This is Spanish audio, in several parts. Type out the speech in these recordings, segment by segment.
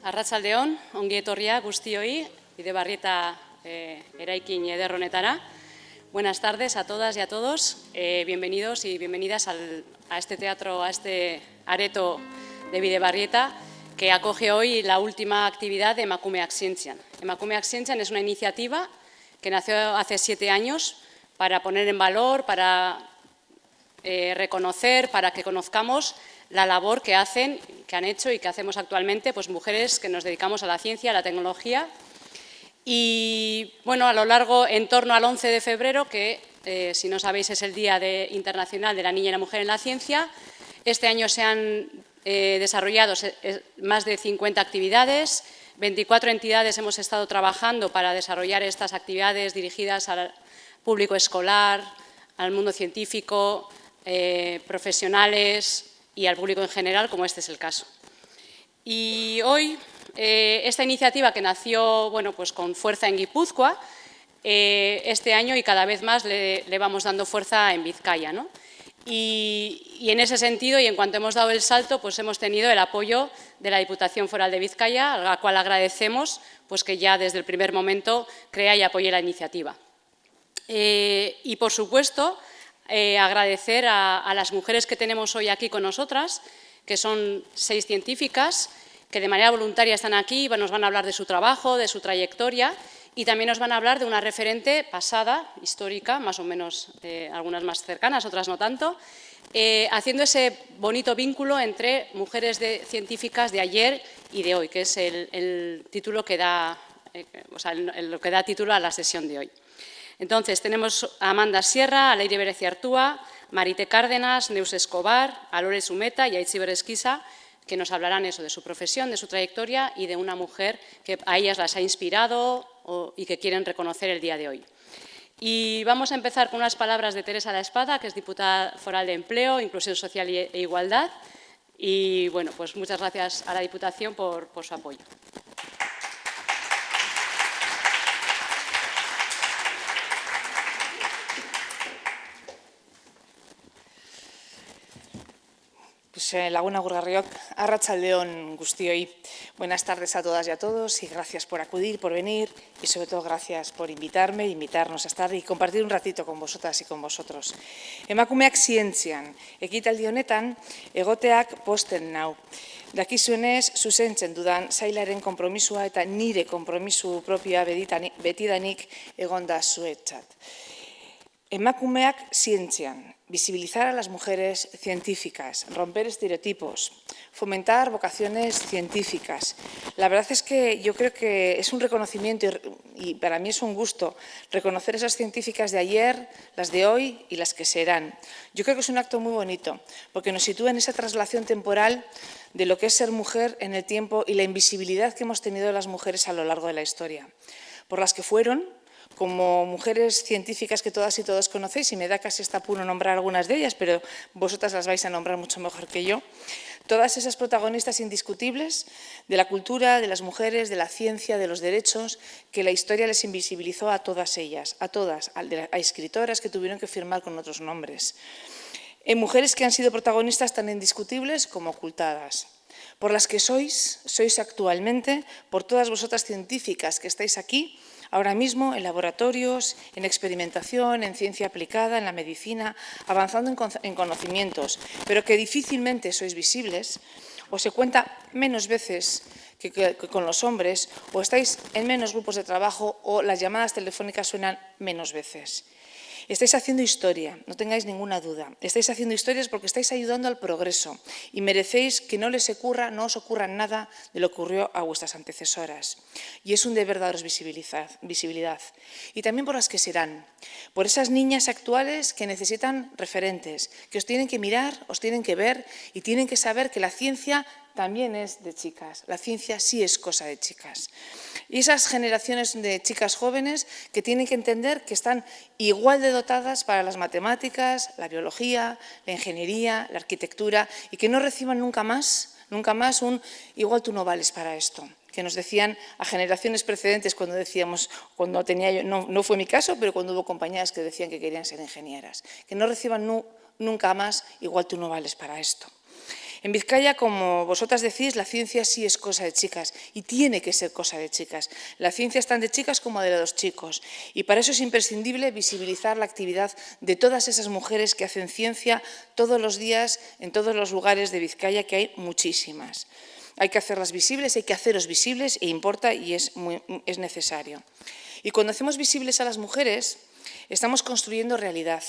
Arratsaldeon, ongi etorria guztioi, Bidebarrieta eraikin eder honetara. Buenas tardes a todas y a todos. Bienvenidos y bienvenidas a este teatro, a este areto de Bidebarrieta, que acoge hoy la última actividad de Emakumeak Zientzian. Emakumeak Zientzian es una iniciativa que nació hace 7 años para poner en valor, para reconocer, para que conozcamos la labor que han hecho y que hacemos actualmente pues, mujeres que nos dedicamos a la ciencia, a la tecnología. Y bueno, a lo largo, en torno al 11 de febrero, que si no sabéis es el Día Internacional de la Niña y la Mujer en la Ciencia, este año se han desarrollado más de 50 actividades, 24 entidades hemos estado trabajando para desarrollar estas actividades dirigidas al público escolar, al mundo científico, profesionales y al público en general, como este es el caso. Y hoy, esta iniciativa que nació bueno, pues con fuerza en Guipúzcoa, este año y cada vez más le vamos dando fuerza en Vizcaya, ¿no? Y en ese sentido, y en cuanto hemos dado el salto, pues hemos tenido el apoyo de la Diputación Foral de Vizcaya, a la cual agradecemos pues que ya desde el primer momento crea y apoye la iniciativa. Y, por supuesto, agradecer a las mujeres que tenemos hoy aquí con nosotras, que son 6 científicas, que de manera voluntaria están aquí, nos van a hablar de su trabajo, de su trayectoria y también nos van a hablar de una referente pasada, histórica, más o menos, algunas más cercanas, otras no tanto, haciendo ese bonito vínculo entre mujeres científicas de ayer y de hoy, que es el título que da, lo que da título a la sesión de hoy. Entonces, tenemos a Amanda Sierra, a Leire Bereciartúa, Marite Cárdenas, Neus Escobar, a Lore Sumeta y a Itziber Esquiza, que nos hablarán eso de su profesión, de su trayectoria y de una mujer que a ellas las ha inspirado y que quieren reconocer el día de hoy. Y vamos a empezar con unas palabras de Teresa La Espada, que es diputada foral de Empleo, Inclusión Social e Igualdad. Y bueno, pues muchas gracias a la Diputación por su apoyo. Laguna Gurgarriok, arratsaldeon guztioi. Buenas tardes a todas y a todos y gracias por acudir, por venir y sobre todo gracias por invitarnos a estar y compartir un ratito con vosotras y con vosotros. Emakumeak Zientzian, ekitaldi honetan egoteak posten nau. Dakizuenez, zuzentzen dudan sailaren konpromisua eta nire konpromisu propioa betidanik egonda zuetzat. Emakumeak Zientzian, visibilizar a las mujeres científicas, romper estereotipos, fomentar vocaciones científicas. La verdad es que yo creo que es un reconocimiento y para mí es un gusto reconocer esas científicas de ayer, las de hoy y las que serán. Yo creo que es un acto muy bonito porque nos sitúa en esa traslación temporal de lo que es ser mujer en el tiempo y la invisibilidad que hemos tenido las mujeres a lo largo de la historia. Por las que fueron, como mujeres científicas que todas y todos conocéis, y me da casi hasta apuro nombrar algunas de ellas, pero vosotras las vais a nombrar mucho mejor que yo, todas esas protagonistas indiscutibles de la cultura, de las mujeres, de la ciencia, de los derechos, que la historia les invisibilizó a todas ellas, a escritoras que tuvieron que firmar con otros nombres. Mujeres que han sido protagonistas tan indiscutibles como ocultadas. Por las que sois actualmente, por todas vosotras científicas que estáis aquí, ahora mismo en laboratorios, en experimentación, en ciencia aplicada, en la medicina, avanzando en conocimientos, pero que difícilmente sois visibles, o se cuenta menos veces que con los hombres, o estáis en menos grupos de trabajo, o las llamadas telefónicas suenan menos veces. Estáis haciendo historia, no tengáis ninguna duda. Estáis haciendo historias porque estáis ayudando al progreso y merecéis que no os ocurra nada de lo que ocurrió a vuestras antecesoras. Y es un deber daros visibilidad. Y también por las que serán, por esas niñas actuales que necesitan referentes, que os tienen que mirar, os tienen que ver y tienen que saber que la ciencia también es de chicas. La ciencia sí es cosa de chicas. Y esas generaciones de chicas jóvenes que tienen que entender que están igual de dotadas para las matemáticas, la biología, la ingeniería, la arquitectura y que no reciban nunca más un igual tú no vales para esto. Que nos decían a generaciones precedentes cuando decíamos, cuando tenía yo, no fue mi caso, pero cuando hubo compañeras que decían que querían ser ingenieras. Que no reciban nunca más igual tú no vales para esto. En Vizcaya, como vosotras decís, la ciencia sí es cosa de chicas y tiene que ser cosa de chicas. La ciencia es tan de chicas como de los chicos y para eso es imprescindible visibilizar la actividad de todas esas mujeres que hacen ciencia todos los días en todos los lugares de Vizcaya, que hay muchísimas. Hay que hacerlas visibles, hay que haceros visibles e importa y es necesario. Y cuando hacemos visibles a las mujeres, estamos construyendo realidad,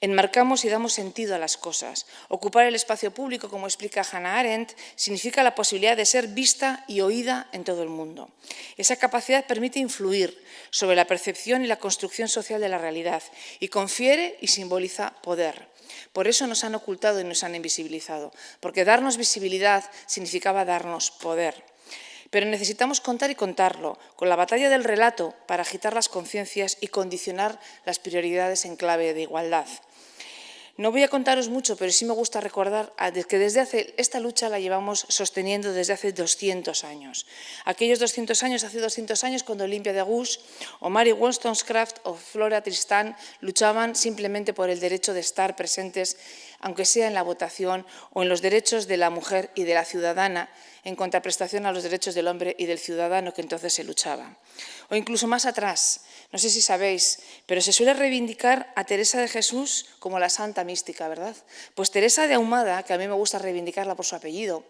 enmarcamos y damos sentido a las cosas. Ocupar el espacio público, como explica Hannah Arendt, significa la posibilidad de ser vista y oída en todo el mundo. Esa capacidad permite influir sobre la percepción y la construcción social de la realidad y confiere y simboliza poder. Por eso nos han ocultado y nos han invisibilizado, porque darnos visibilidad significaba darnos poder. Pero necesitamos contar y contarlo, con la batalla del relato para agitar las conciencias y condicionar las prioridades en clave de igualdad. No voy a contaros mucho, pero sí me gusta recordar que esta lucha la llevamos sosteniendo desde hace 200 años. Aquellos 200 años, hace 200 años, cuando Olympia de Gouges o Mary Wollstonecraft o Flora Tristan luchaban simplemente por el derecho de estar presentes, aunque sea en la votación, o en los derechos de la mujer y de la ciudadana, en contraprestación a los derechos del hombre y del ciudadano que entonces se luchaba. O incluso más atrás, no sé si sabéis, pero se suele reivindicar a Teresa de Jesús como la santa mística, ¿verdad? Pues Teresa de Ahumada, que a mí me gusta reivindicarla por su apellido,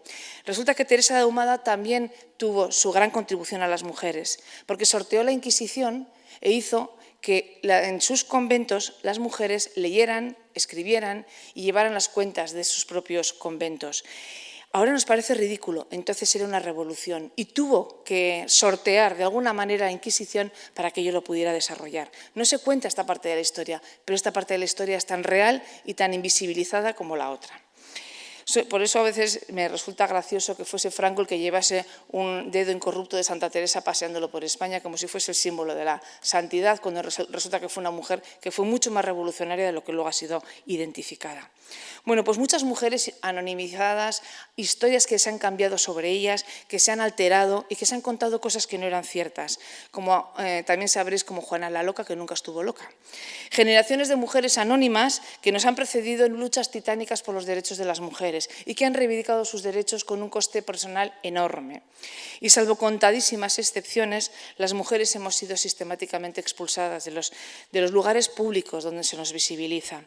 resulta que Teresa de Ahumada también tuvo su gran contribución a las mujeres, porque sorteó la Inquisición e hizo que en sus conventos las mujeres leyeran, escribieran y llevaran las cuentas de sus propios conventos. Ahora nos parece ridículo, entonces era una revolución y tuvo que sortear de alguna manera la Inquisición para que yo lo pudiera desarrollar. No se cuenta esta parte de la historia, pero esta parte de la historia es tan real y tan invisibilizada como la otra. Por eso a veces me resulta gracioso que fuese Franco el que llevase un dedo incorrupto de Santa Teresa paseándolo por España como si fuese el símbolo de la santidad, cuando resulta que fue una mujer que fue mucho más revolucionaria de lo que luego ha sido identificada. Bueno, pues muchas mujeres anonimizadas, historias que se han cambiado sobre ellas, que se han alterado y que se han contado cosas que no eran ciertas, como también sabréis como Juana la Loca, que nunca estuvo loca. Generaciones de mujeres anónimas que nos han precedido en luchas titánicas por los derechos de las mujeres y que han reivindicado sus derechos con un coste personal enorme. Y salvo contadísimas excepciones, las mujeres hemos sido sistemáticamente expulsadas de los lugares públicos donde se nos visibiliza.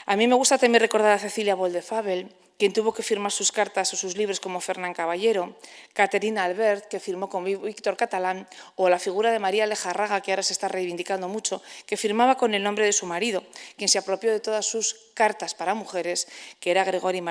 A mí me gusta también recordar a Cecilia Boldefabel, quien tuvo que firmar sus cartas o sus libros como Fernán Caballero, Caterina Albert, que firmó con Víctor Catalán, o la figura de María Lejarraga, que ahora se está reivindicando mucho, que firmaba con el nombre de su marido, quien se apropió de todas sus cartas para mujeres, que era Gregorio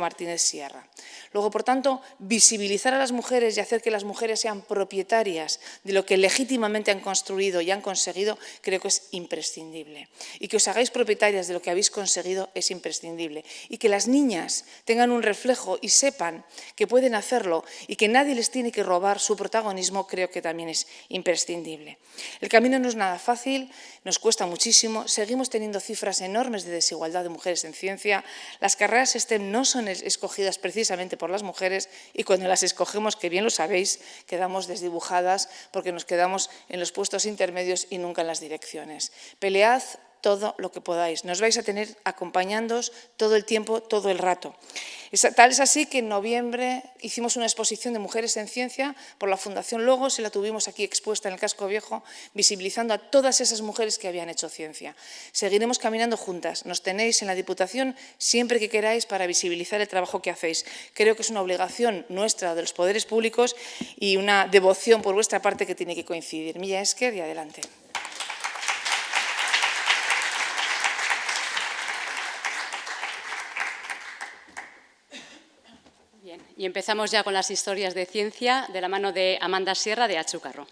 Martínez Sierra. Luego, por tanto, visibilizar a las mujeres y hacer que las mujeres sean propietarias de lo que legítimamente han construido y han conseguido, creo que es imprescindible. Y que os hagáis propietarias de lo que habéis conseguido es imprescindible. Y que las niñas tengan un reflejo y sepan que pueden hacerlo y que nadie les tiene que robar su protagonismo, creo que también es imprescindible. El camino no es nada fácil, nos cuesta muchísimo, seguimos teniendo cifras enormes de desigualdad de mujeres en ciencia, las carreras STEM no son escogidas precisamente por las mujeres y cuando las escogemos, que bien lo sabéis, quedamos desdibujadas porque nos quedamos en los puestos intermedios y nunca en las direcciones. Pelead todo lo que podáis. Nos vais a tener acompañándoos todo el tiempo, todo el rato. Tal es así que en noviembre hicimos una exposición de mujeres en ciencia por la Fundación Logos y la tuvimos aquí expuesta en el Casco Viejo, visibilizando a todas esas mujeres que habían hecho ciencia. Seguiremos caminando juntas. Nos tenéis en la Diputación siempre que queráis para visibilizar el trabajo que hacéis. Creo que es una obligación nuestra de los poderes públicos y una devoción por vuestra parte que tiene que coincidir. Mila esker y adelante. Bien, y empezamos ya con las historias de ciencia de la mano de Amanda Sierra de Achúcarro.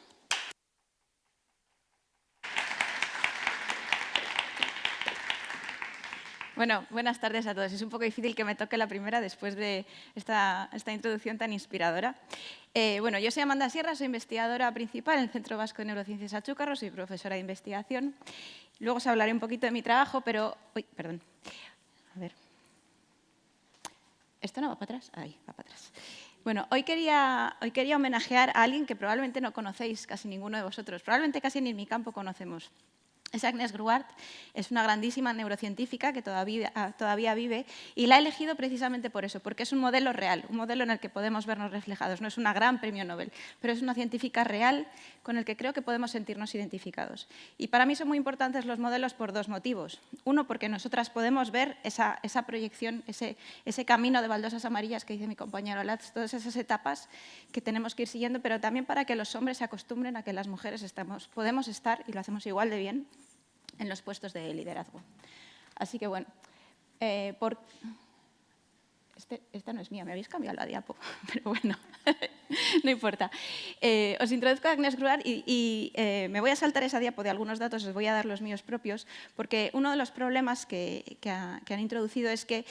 Bueno, buenas tardes a todos. Es un poco difícil que me toque la primera después de esta introducción tan inspiradora. Bueno, yo soy Amanda Sierra, soy investigadora principal en el Centro Vasco de Neurociencias Achúcarro, soy profesora de investigación. Luego os hablaré un poquito de mi trabajo, pero... Uy, perdón. A ver. ¿Esto no va para atrás? Ahí, va para atrás. Bueno, hoy quería homenajear a alguien que probablemente no conocéis, casi ninguno de vosotros. Probablemente casi ni en mi campo conocemos. Es Agnès Gruart, es una grandísima neurocientífica que todavía vive y la he elegido precisamente por eso, porque es un modelo real, un modelo en el que podemos vernos reflejados. No es una gran premio Nobel, pero es una científica real con el que creo que podemos sentirnos identificados. Y para mí son muy importantes los modelos por dos motivos. Uno, porque nosotras podemos ver esa proyección, ese camino de baldosas amarillas que dice mi compañero Latz, todas esas etapas que tenemos que ir siguiendo, pero también para que los hombres se acostumbren a que las mujeres podemos estar, y lo hacemos igual de bien, en los puestos de liderazgo. Así que bueno, esta no es mía, me habéis cambiado la diapo, pero bueno, no importa. Os introduzco a Agnès Gruart y me voy a saltar esa diapo de algunos datos, os voy a dar los míos propios, porque uno de los problemas que han introducido es que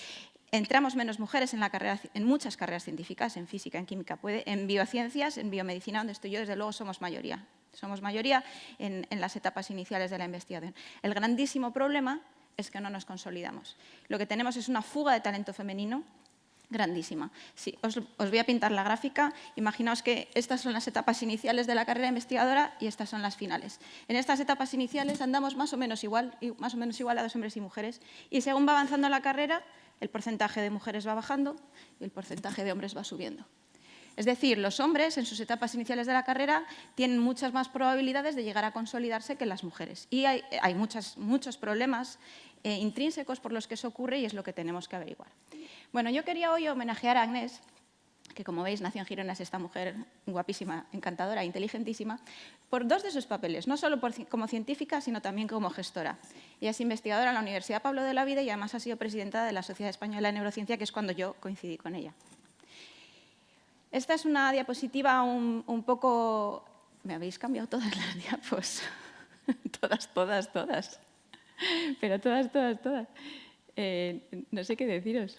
entramos menos mujeres en muchas carreras científicas, en física, en química, en biociencias, en biomedicina, donde estoy yo, desde luego somos mayoría. Somos mayoría en las etapas iniciales de la investigación. El grandísimo problema es que no nos consolidamos. Lo que tenemos es una fuga de talento femenino grandísima. Sí, os voy a pintar la gráfica. Imaginaos que estas son las etapas iniciales de la carrera investigadora y estas son las finales. En estas etapas iniciales andamos más o menos igualados hombres y mujeres, y según va avanzando la carrera, el porcentaje de mujeres va bajando y el porcentaje de hombres va subiendo. Es decir, los hombres en sus etapas iniciales de la carrera tienen muchas más probabilidades de llegar a consolidarse que las mujeres. Y hay muchos problemas intrínsecos por los que eso ocurre y es lo que tenemos que averiguar. Bueno, yo quería hoy homenajear a Agnès, que como veis nació en Girona, es esta mujer guapísima, encantadora, inteligentísima, por dos de sus papeles, no solo como científica, sino también como gestora. Ella es investigadora en la Universidad Pablo de Olavide y además ha sido presidenta de la Sociedad Española de Neurociencia, que es cuando yo coincidí con ella. Esta es una diapositiva un poco... Me habéis cambiado todas las diapos. todas. Pero todas. No sé qué deciros.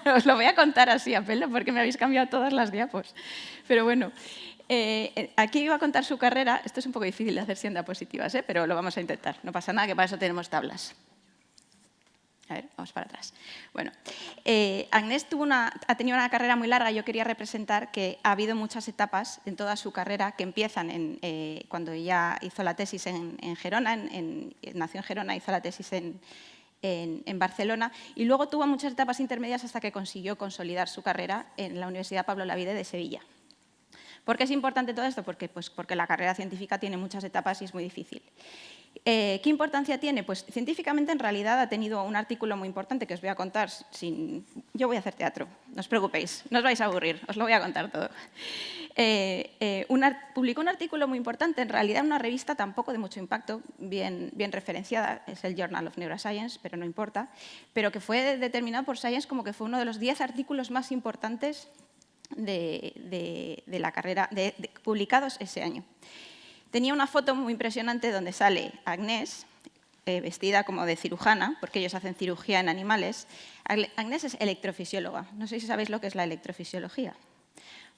Os lo voy a contar así a pelo porque me habéis cambiado todas las diapos. Pero bueno, aquí iba a contar su carrera. Esto es un poco difícil de hacer sin diapositivas, pero lo vamos a intentar. No pasa nada, que para eso tenemos tablas. A ver, vamos para atrás. Bueno, Agnès ha tenido una carrera muy larga. Yo quería representar que ha habido muchas etapas en toda su carrera que empiezan cuando ella hizo la tesis en Gerona, nació en Gerona, hizo la tesis en Barcelona, y luego tuvo muchas etapas intermedias hasta que consiguió consolidar su carrera en la Universidad Pablo Olavide de Sevilla. ¿Por qué es importante todo esto? Porque la carrera científica tiene muchas etapas y es muy difícil. ¿Qué importancia tiene? Pues científicamente en realidad ha tenido un artículo muy importante que os voy a contar. Yo voy a hacer teatro, no os preocupéis, no os vais a aburrir, os lo voy a contar todo. Publicó un artículo muy importante, en realidad en una revista tampoco de mucho impacto, bien referenciada, es el Journal of Neuroscience, pero no importa, pero que fue determinado por Science como que fue uno de los 10 artículos más importantes de la carrera publicados ese año. Tenía una foto muy impresionante donde sale Agnès, vestida como de cirujana, porque ellos hacen cirugía en animales. Agnès es electrofisióloga. No sé si sabéis lo que es la electrofisiología.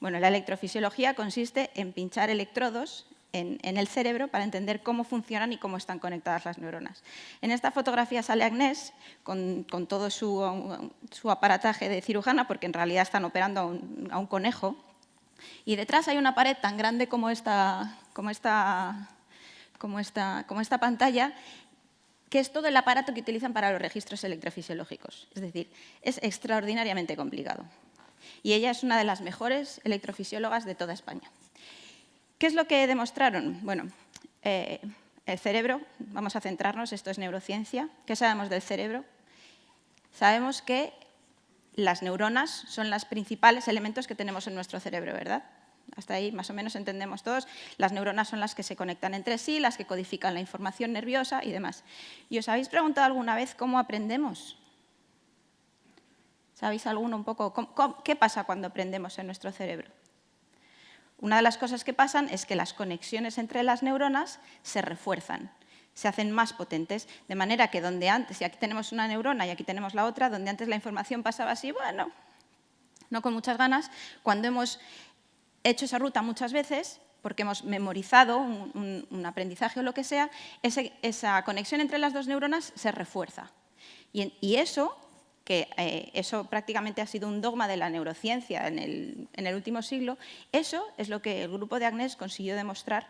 Bueno, la electrofisiología consiste en pinchar electrodos en el cerebro para entender cómo funcionan y cómo están conectadas las neuronas. En esta fotografía sale Agnès con todo su aparataje de cirujana, porque en realidad están operando a un conejo. Y detrás hay una pared tan grande como esta pantalla, que es todo el aparato que utilizan para los registros electrofisiológicos. Es decir, es extraordinariamente complicado. Y ella es una de las mejores electrofisiólogas de toda España. ¿Qué es lo que demostraron? Bueno, el cerebro, vamos a centrarnos, esto es neurociencia. ¿Qué sabemos del cerebro? Sabemos que las neuronas son los principales elementos que tenemos en nuestro cerebro, ¿verdad? Hasta ahí más o menos entendemos todos. Las neuronas son las que se conectan entre sí, las que codifican la información nerviosa y demás. ¿Y os habéis preguntado alguna vez cómo aprendemos? ¿Sabéis alguno un poco qué pasa cuando aprendemos en nuestro cerebro? Una de las cosas que pasan es que las conexiones entre las neuronas se refuerzan, se hacen más potentes, de manera que donde antes, y aquí tenemos una neurona y aquí tenemos la otra, donde antes la información pasaba así, bueno, no con muchas ganas, cuando hemos hecho esa ruta muchas veces, porque hemos memorizado un aprendizaje o lo que sea, esa conexión entre las dos neuronas se refuerza. Y eso prácticamente ha sido un dogma de la neurociencia en el último siglo, eso es lo que el grupo de Agnès consiguió demostrar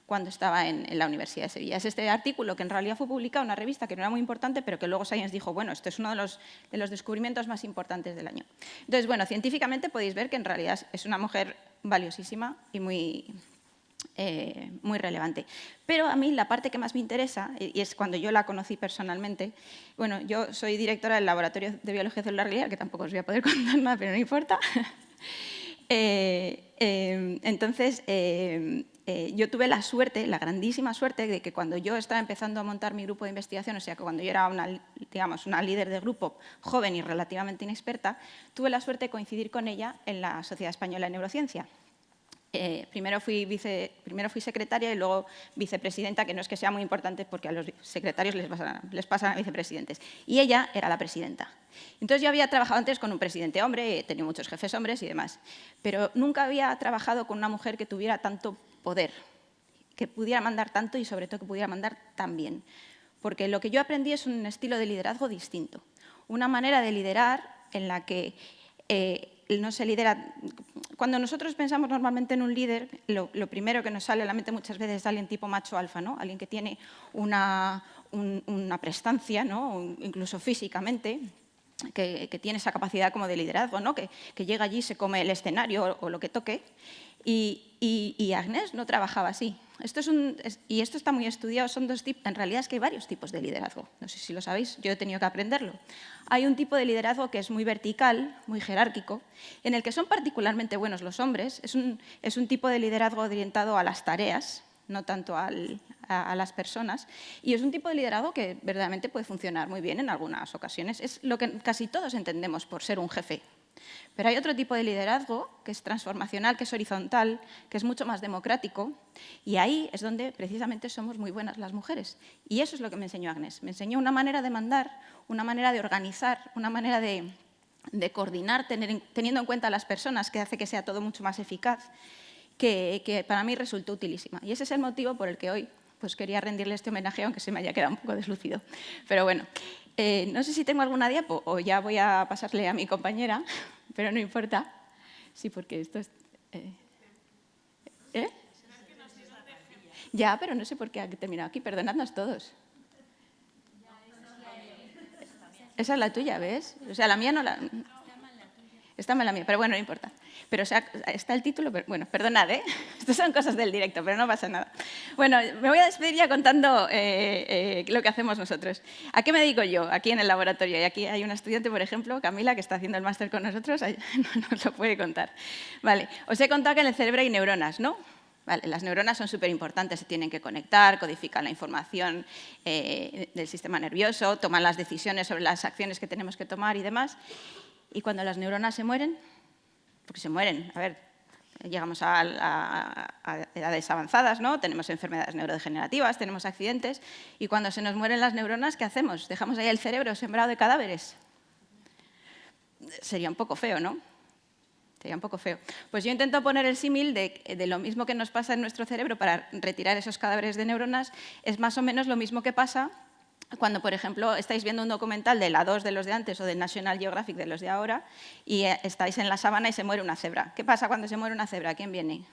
cuando estaba en la Universidad de Sevilla. Es este artículo que en realidad fue publicado en una revista que no era muy importante, pero que luego Science dijo, bueno, esto es uno de los descubrimientos más importantes del año. Entonces, bueno, científicamente podéis ver que en realidad es una mujer valiosísima y muy relevante. Pero a mí la parte que más me interesa, y es cuando yo la conocí personalmente, bueno, yo soy directora del Laboratorio de Biología Celular Glial, que tampoco os voy a poder contar nada, pero no importa. Entonces, yo tuve la suerte, la grandísima suerte, de que cuando yo estaba empezando a montar mi grupo de investigación, o sea, que cuando yo era una líder de grupo joven y relativamente inexperta, tuve la suerte de coincidir con ella en la Sociedad Española de Neurociencia. Primero fui secretaria y luego vicepresidenta, que no es que sea muy importante porque a los secretarios les pasan a vicepresidentes. Y ella era la presidenta. Entonces yo había trabajado antes con un presidente hombre, he tenido muchos jefes hombres y demás, pero nunca había trabajado con una mujer que tuviera tanto poder, que pudiera mandar tanto y sobre todo que pudiera mandar tan bien. Porque lo que yo aprendí es un estilo de liderazgo distinto, una manera de liderar en la que no se lidera. Cuando nosotros pensamos normalmente en un líder, lo primero que nos sale a la mente muchas veces es alguien tipo macho alfa, ¿no? Alguien que tiene una prestancia, ¿no? Incluso físicamente, que tiene esa capacidad como de liderazgo, ¿no? Que llega allí, se come el escenario o lo que toque. Y Agnès no trabajaba así. Y esto está muy estudiado, son dos tipos. En realidad es que hay varios tipos de liderazgo. No sé si lo sabéis, yo he tenido que aprenderlo. Hay un tipo de liderazgo que es muy vertical, muy jerárquico, en el que son particularmente buenos los hombres. Es un tipo de liderazgo orientado a las tareas, no tanto a las personas. Y es un tipo de liderazgo que verdaderamente puede funcionar muy bien en algunas ocasiones. Es lo que casi todos entendemos por ser un jefe. Pero hay otro tipo de liderazgo que es transformacional, que es horizontal, que es mucho más democrático, y ahí es donde precisamente somos muy buenas las mujeres. Y eso es lo que me enseñó Agnès. Me enseñó una manera de mandar, una manera de organizar, una manera de coordinar, teniendo en cuenta a las personas, que hace que sea todo mucho más eficaz, que para mí resultó utilísima. Y ese es el motivo por el que hoy pues, quería rendirle este homenaje, aunque se me haya quedado un poco deslucido. Pero bueno. No sé si tengo alguna diapo o ya voy a pasarle a mi compañera, pero no importa. Sí, porque esto es... Ya, pero no sé por qué ha terminado aquí. Perdonadnos todos. Esa es la tuya, ¿ves? O sea, la mía no la... Está mal la mía, pero bueno, no importa. Pero o sea, está el título, pero bueno, perdonad, ¿eh? Estas son cosas del directo, pero no pasa nada. Bueno, me voy a despedir ya contando lo que hacemos nosotros. ¿A qué me dedico yo aquí en el laboratorio? Y aquí hay una estudiante, por ejemplo, Camila, que está haciendo el máster con nosotros, no nos lo puede contar. Vale, os he contado que en el cerebro hay neuronas, ¿no? Vale, las neuronas son súper importantes, se tienen que conectar, codifican la información del sistema nervioso, toman las decisiones sobre las acciones que tenemos que tomar y demás. Y cuando las neuronas se mueren, porque se mueren, a ver, llegamos a edades avanzadas, ¿no? Tenemos enfermedades neurodegenerativas, tenemos accidentes, y cuando se nos mueren las neuronas, ¿qué hacemos? ¿Dejamos ahí el cerebro sembrado de cadáveres? Sería un poco feo, ¿no? Sería un poco feo. Pues yo intento poner el símil de lo mismo que nos pasa en nuestro cerebro para retirar esos cadáveres de neuronas, es más o menos lo mismo que pasa cuando, por ejemplo, estáis viendo un documental de la 2 de los de antes o del National Geographic de los de ahora y estáis en la sabana y se muere una cebra. ¿Qué pasa cuando se muere una cebra? ¿Quién viene?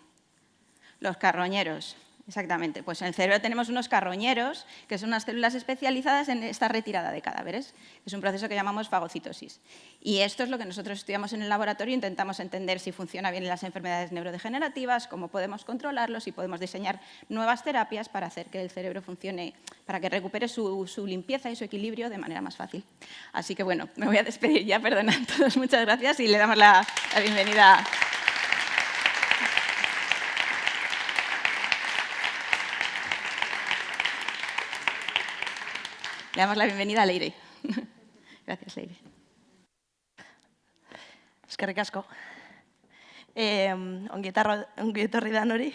Los carroñeros. Exactamente. Pues en el cerebro tenemos unos carroñeros, que son unas células especializadas en esta retirada de cadáveres. Es un proceso que llamamos fagocitosis. Y esto es lo que nosotros estudiamos en el laboratorio. Intentamos entender si funciona bien en las enfermedades neurodegenerativas, cómo podemos controlarlos y podemos diseñar nuevas terapias para hacer que el cerebro funcione, para que recupere su limpieza y su equilibrio de manera más fácil. Así que, bueno, me voy a despedir ya. Perdonad a todos, muchas gracias y le damos la bienvenida. Le damos la bienvenida a Leire. Gracias, Leire. Eskerrik asko. Ongi etorri danori,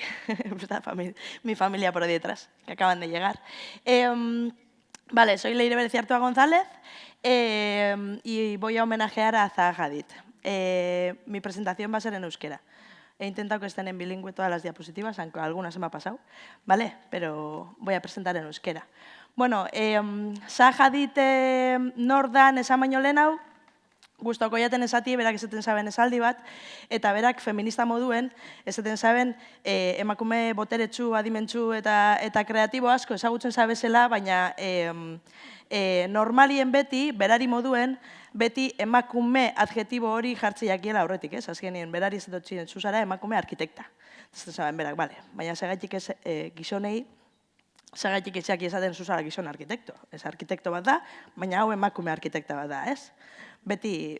mi familia por detrás, que acaban de llegar. Vale, soy Leire Bereciartua González y voy a homenajear a Zaha Hadid. Mi presentación va a ser en euskera. He intentado que estén en bilingüe todas las diapositivas, aunque algunas se me ha pasado, ¿vale? Pero voy a presentar en euskera. Bueno, Zaha Hadid nor dan esan baino lehenau, gustauko jaten esati, berak esaten zaben esaldi bat, eta berak feminista moduen, esaten zaben emakume boteretsu, adimentsu eta kreatibo asko ezagutzen zabezela, baina normalien beti, berari moduen, beti emakume adjetibo hori jartzi jakiela aurretik, ez? Azkenien, berari ez dutxien zuzara emakume arkitekta. Esaten zaben, berak, bale, baina segaitik ez gizonei, segaitik etxeak esaten zuzara gizon arkitekto. Ez arkitekto bat da, baina hau emakume arkitekta bat da, ez? Beti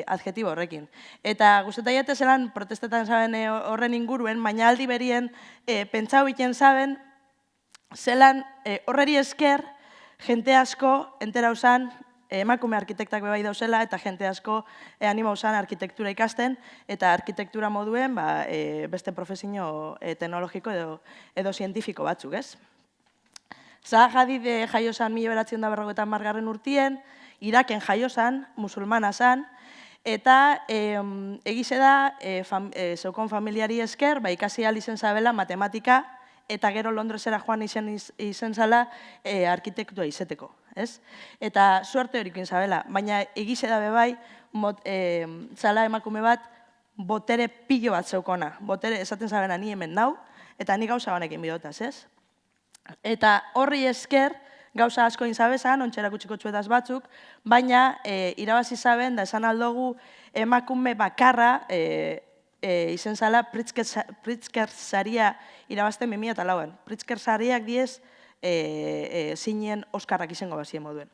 adjetibo horrekin. Eta guztetaiate zelan protestetan zaben horren inguruen, baina aldi berien pentsau biten zaben, zelan horreri esker, jente asko entera usan emakume arkitektak bebai dauzela, eta jente asko anima usan arkitektura ikasten, eta arkitektura moduen beste profesio teknologiko edo zientifiko batzuk, ez? Zaha Hadid jaio zan 1950 urtien, Iraken jaio zan, musulmana zan, eta egize da, zeukon familiari esker, ikasi ahal izen zabela matematika, eta gero Londresera joan izen zala arkitektua izeteko, ez? Eta suerte horikoin zabela, baina egize da bebai, zala emakume bat, botere pilo bat zeukona, botere esaten zabena ni hemen nau, eta ni gauza honekin bidotaz, ez? Eta horri esker, gauza asko inzabezan, ontxera kutsiko txuetaz batzuk, baina irabazi zaben, da esan aldogu emakume bakarra izen zala Pritzker saria irabazten 2004an. Pritzker sariak diez zinen Oskarrak izango bazien moduen.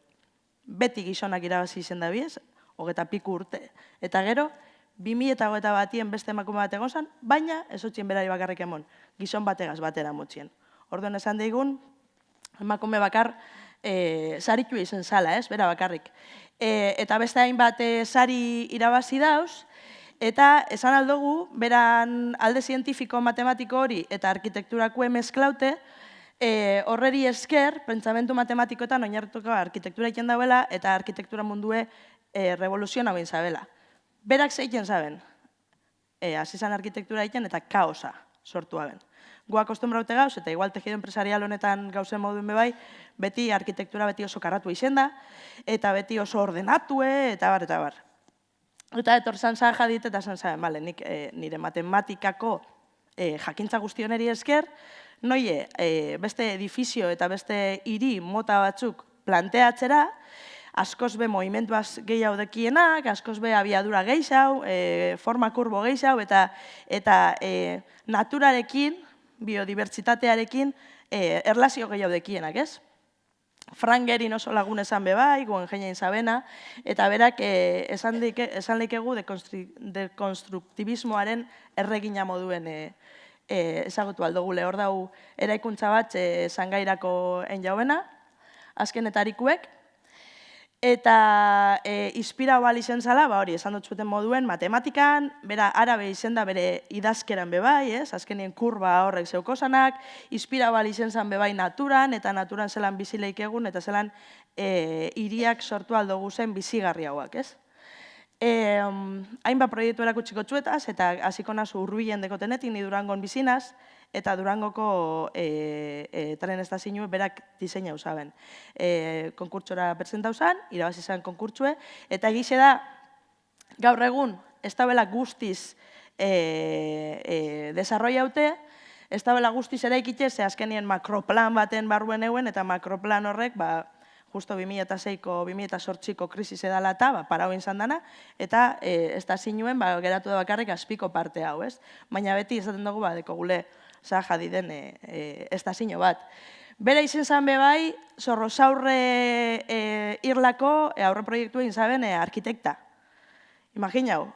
Beti gizonak irabazi izen da biez, 25 urte. Eta gero, 2021 beste emakume bat egon zan, baina ez otzien berari bakarrik emon, gizon bategaz batera motzien. Orduan esan daigun, emakume bakar saritu izen zala, ez, bera bakarrik. Eta beste hainbat sari irabazi dauz, eta esan aldogu, beran alde zientifiko matematiko hori eta arkitekturakue mezklaute, horreri esker, pentsamentu matematikoetan oinarrituko arkitektura iken dauela, eta arkitektura mundue revoluzioan hau zabela. Berak zeiken zaben, azizan arkitektura iken eta kaosa sortu haben. Guak kostumbraute gauz, eta igual tejido empresarial honetan gauzen moduen bebai, beti arkitektura beti oso karratu izen da, eta beti oso ordenatue, eta bar, eta bar. Eta etorzan Zaha Hadid eta zan zaben, bale, nik nire matematikako jakintza guztioneri esker, noie beste edifizio eta beste hiri mota batzuk planteatzera, askoz be movimentuaz gehiago dekienak, askoz be abiadura gehiago, forma kurbo gehiago, eta naturarekin, biodibertsitatearekin erlazio gehiago dekienak, ez? Frank Gehry oso lagun esan bebai, guen jenein zabena, eta berak esan leikegu dekonstruktibismoaren erregina moduen ezagutu aldogule. Hor dau eraikuntza bat zangairako enjauena, azkenetarikuek, eta inspirau ahal izen zala, hori, esan dut zuten moduen, matematikan, bera arabe izen da bere idazkeran bebai, ez? Azkenien kurba horrek zeukosanak, inspirau ahal izen zan bebai naturan, eta naturan zelan bizileik egun, eta zelan hiriak sortu aldogu zen bizigarri hauak, ez? Hainbat proiektu erakutsiko txuetaz, eta hasiko nazu urbilen dekotenetik, ni Durangon bizinaz, eta Durangoko tren estazioa berak diseinau zaben. Konkurtsora presentau zan, irabazi zan konkurtsue, eta egize da, gaur egun, ez da bela guztiz desarrollaute, ez da bela guztiz eraikitze, ze azkenien makroplan baten barruen euen, eta makroplan horrek, justo 2006ko, 2008ko krisis edala eta parau izan dana, eta ez da zinuen, geratu da bakarrik azpiko parte hau, ez? Baina beti esaten dugu, deko gule Zaha Hadiden ez da zino bat. Bera izen zan bebai, Zorrozaurre irlako aurre proiektu egin zaben arkitekta. Imaginau,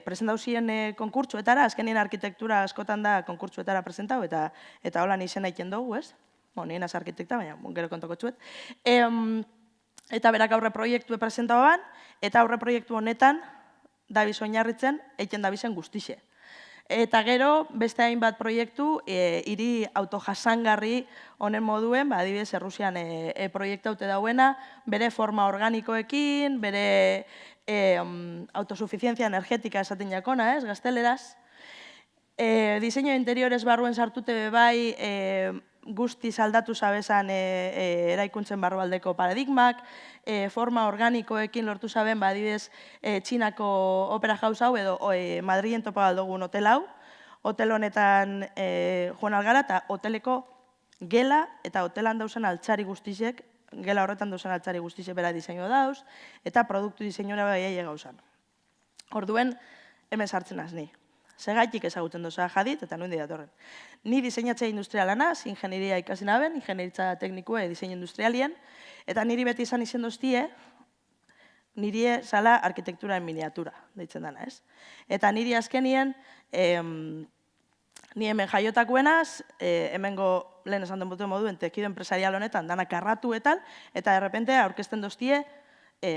presentau ziren konkurtsuetara, azkenien arkitektura askotan da konkurtsuetara presentau, eta holan izena egiten dugu, ez? Nien az arkitekta, baina gero kontoko txuet. Eta berak aurre proiektu presentau ban, eta aurre proiektu honetan, dabiz oinarritzen, egiten dabizen guztixe. Eta gero, beste hainbat proiektu, hiri autojasangarri honen moduen, adibidez, Errusian proiektu haute dauena, bere forma organikoekin, bere autosuficientzia energetika esaten jakona, gazteleraz. Diseño interiores barruen sartute bai, guztiz aldatu zabezan eraikuntzen barrualdeko paradigmak, forma organikoekin lortu zaben, adibidez, Txinako opera house hau edo Madrilen topa galdogun hotel hau. Hotel honetan joan algara eta hoteleko gela eta hotelan dauzen altzari guztizek, gela horretan dauzen altzari guztizek bera diseinu dauz, eta produktu diseinura baiai gauzan. Orduen, hemen sartzen az ni. Segaitik ezagutzen doza jadit eta nuen datorren. Ni diseinatzea industrialanaz, ingenieria ikasi naben, ingenieritza teknikue diseinu industrialien, eta niri beti izan izen doztie, niri zala arkitektura en miniatura, deitzen dana, ez? Eta niri azkenien, ni hemen jaiotakuenaz, hemengo lehen esan den bote moduen tekido empresarial honetan dana karratu eta derrepente aurkezten doztie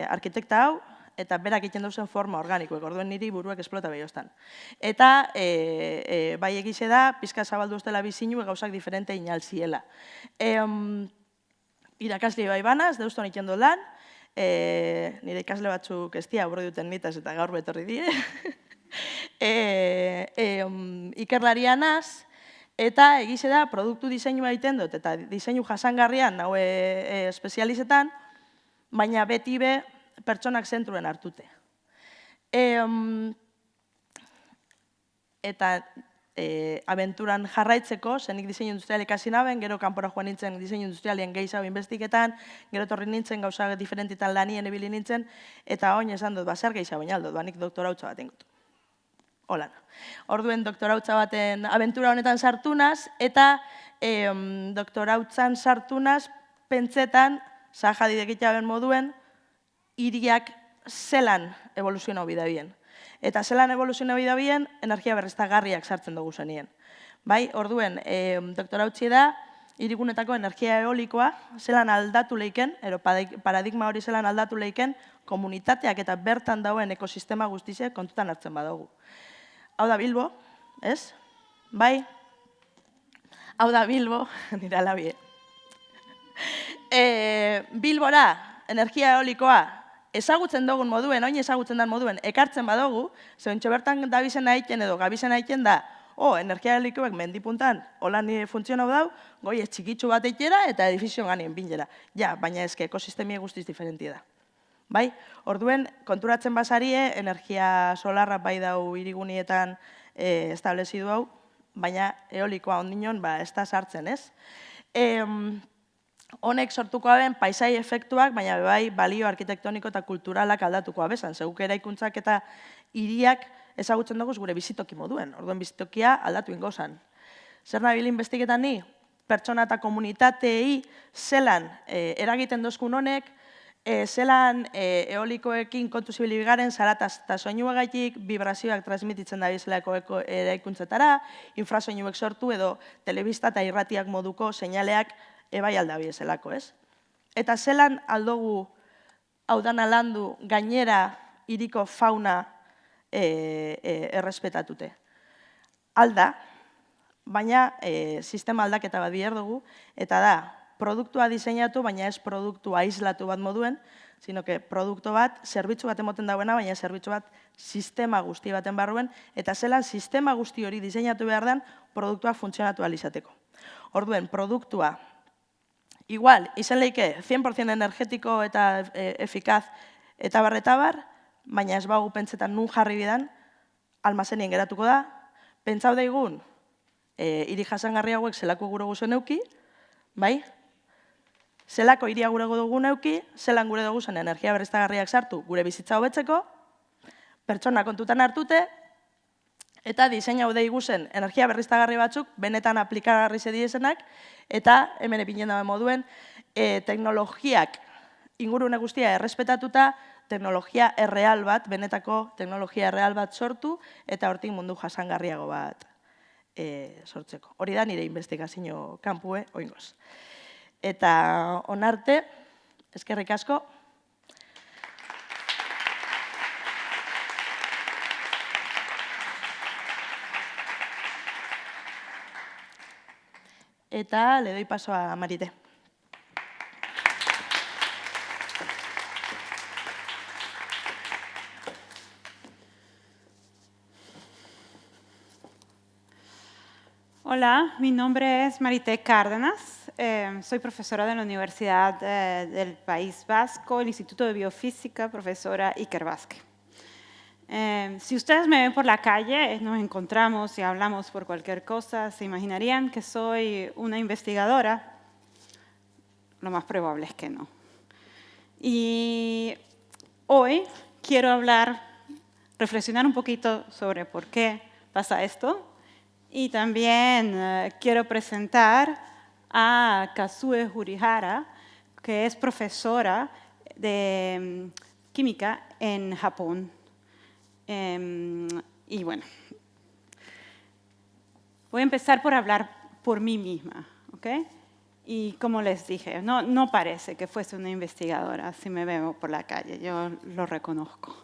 arkitekta hau, eta berak egiten dauzen forma organikoek, orduen niri buruak esplota behioztan. Eta bai egize da, pizka zabaldu ustela bizinu gauzak diferente inalziela. Irakasle bai banaz, deuston ikendo lan, nire ikasle batzuk ez dia aurre duten nitaz eta gaur betorri die. Ikerlarianaz, eta egize da, produktu diseinua egiten dut, eta diseinu jasangarrian, naue espezializetan, baina beti be, pertsonak zentruen hartute. Eta abenturan jarraitzeko, zenik diseinu industrial ikasi naben, gero kanpora joan nintzen diseinu industrialien gehiago investiketan, gero torri nintzen gauza diferentitan lanien ebili nintzen, eta oin esan dut, zer gehiago baina aldot, nik doktorautza baten gut. Holan. Orduen doktorautza baten abentura honetan sartunaz, eta doktorautzan sartunaz, pentsetan, zahadidek itaben moduen, hiriak zelan evoluzioa bidabien. Eta zelan evoluzioa bidabien, energia berriztagarriak sartzen dugu zenien. Bai, orduen, doktorautzi da, hirigunetako energia eolikoa zelan aldatu leiken, paradigma hori zelan aldatu leiken, komunitateak eta bertan dauen ekosistema guztize kontutan hartzen badugu. Hau da Bilbo, ez? Bai? Hau da Bilbo, nire alabie. Bilbora, energia eolikoa, ezagutzen dugun moduen, oin ezagutzen den moduen, ekartzen badugu, zeuntxe bertan dabizena egiten edo gabizena egiten da, energia eolikoek mendipuntan, holan funtzionau dau, goi ez txikitsu bat eitera eta edifizio ganien binera. Ja, baina ezke ekosistemia guztiz diferentia da. Bai, orduen, konturatzen basarie, energia solarra bai dau irigunietan establezidu hau, baina eolikoa ondinon, ez da sartzen, ez? Honek sortuko aben paisai efektuak, baina bai balio arkitektoniko eta kulturalak aldatuko abesan. Seguk eraikuntzak eta hiriak ezagutzen dugu gure bizitoki moduen. Orduen bizitokia aldatu ingozan. Zer nabil investigetan ni? Pertsona eta komunitatei zelan eragiten dozkun honek, zelan eolikoekin kontu zibilibigaren, zarataz eta soinuagaitik, vibrazioak transmititzen da bizelako eraikuntzetara, infrasoinuek sortu edo telebista eta irratiak moduko seinaleak ebai aldabi ezelako, ez? Eta zelan aldogu hau dana landu gainera hiriko fauna errespetatute. Alda, baina sistema aldaketa bat bihar dugu, eta da, produktua diseinatu, baina ez produktu aislatu bat moduen, sino que produktu bat, zerbitzu bat emoten dauena, baina zerbitzu bat sistema guzti baten barruen, eta zelan sistema guzti hori diseinatu behar den, produktua funtzionatu alizateko. Orduen, produktua, igual, izan leike 100% energetiko eta efikaz eta bar, baina ez bagu pentsetan nun jarri bidan, almazenien geratuko da, pentsau daigun, hiri jasangarri hauek zelako gure guzen euki, bai? Zelako hiria gure dugun euki, zelan gure dugu zen energia berriztagarriak sartu gure bizitza hobetzeko, pertsona kontutan hartute, eta diseina hau deigu zen energia berriztagarri batzuk benetan aplikagarri zediezenak, eta hemen epinen dabe moduen teknologiak ingurune guztia errespetatuta, teknologia erreal bat, benetako teknologia erreal bat sortu, eta hortik mundu jasangarriago bat sortzeko. Hori da nire investigazio kanpue oingoz. Eta onarte, eskerrik asko. Eta le doy paso a Marité. Hola, mi nombre es Marité Cárdenas. Soy profesora de la Universidad del País Vasco, el Instituto de Biofísica, profesora Iker Vázquez. Si ustedes me ven por la calle, nos encontramos y hablamos por cualquier cosa, se imaginarían que soy una investigadora. Lo más probable es que no. Y hoy quiero reflexionar un poquito sobre por qué pasa esto. Y también quiero presentar a Kazue Jurihara, que es profesora de química en Japón. Y bueno, voy a empezar por hablar por mí misma, ¿ok? Y como les dije, no parece que fuese una investigadora si me veo por la calle, yo lo reconozco.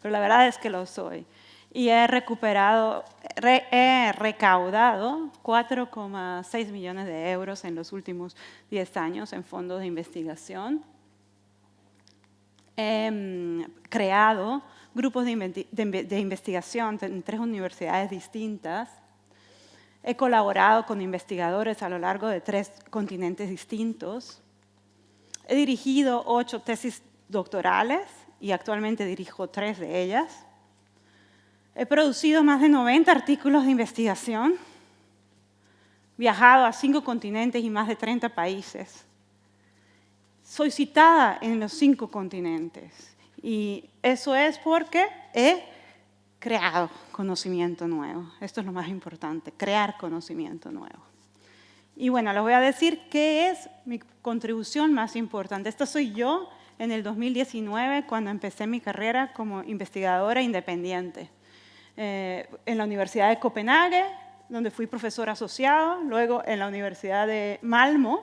Pero la verdad es que lo soy. Y he recaudado 4,6 millones de euros en los últimos 10 años en fondos de investigación. He creado grupos de investigación en 3 universidades distintas. He colaborado con investigadores a lo largo de 3 continentes distintos. He dirigido 8 tesis doctorales y actualmente dirijo 3 de ellas. He producido más de 90 artículos de investigación, viajado a 5 continentes y más de 30 países. Soy citada en los 5 continentes y eso es porque he creado conocimiento nuevo. Esto es lo más importante, crear conocimiento nuevo. Y bueno, les voy a decir qué es mi contribución más importante. Esta soy yo en el 2019 cuando empecé mi carrera como investigadora independiente. En la Universidad de Copenhague, donde fui profesor asociado, luego en la Universidad de Malmö,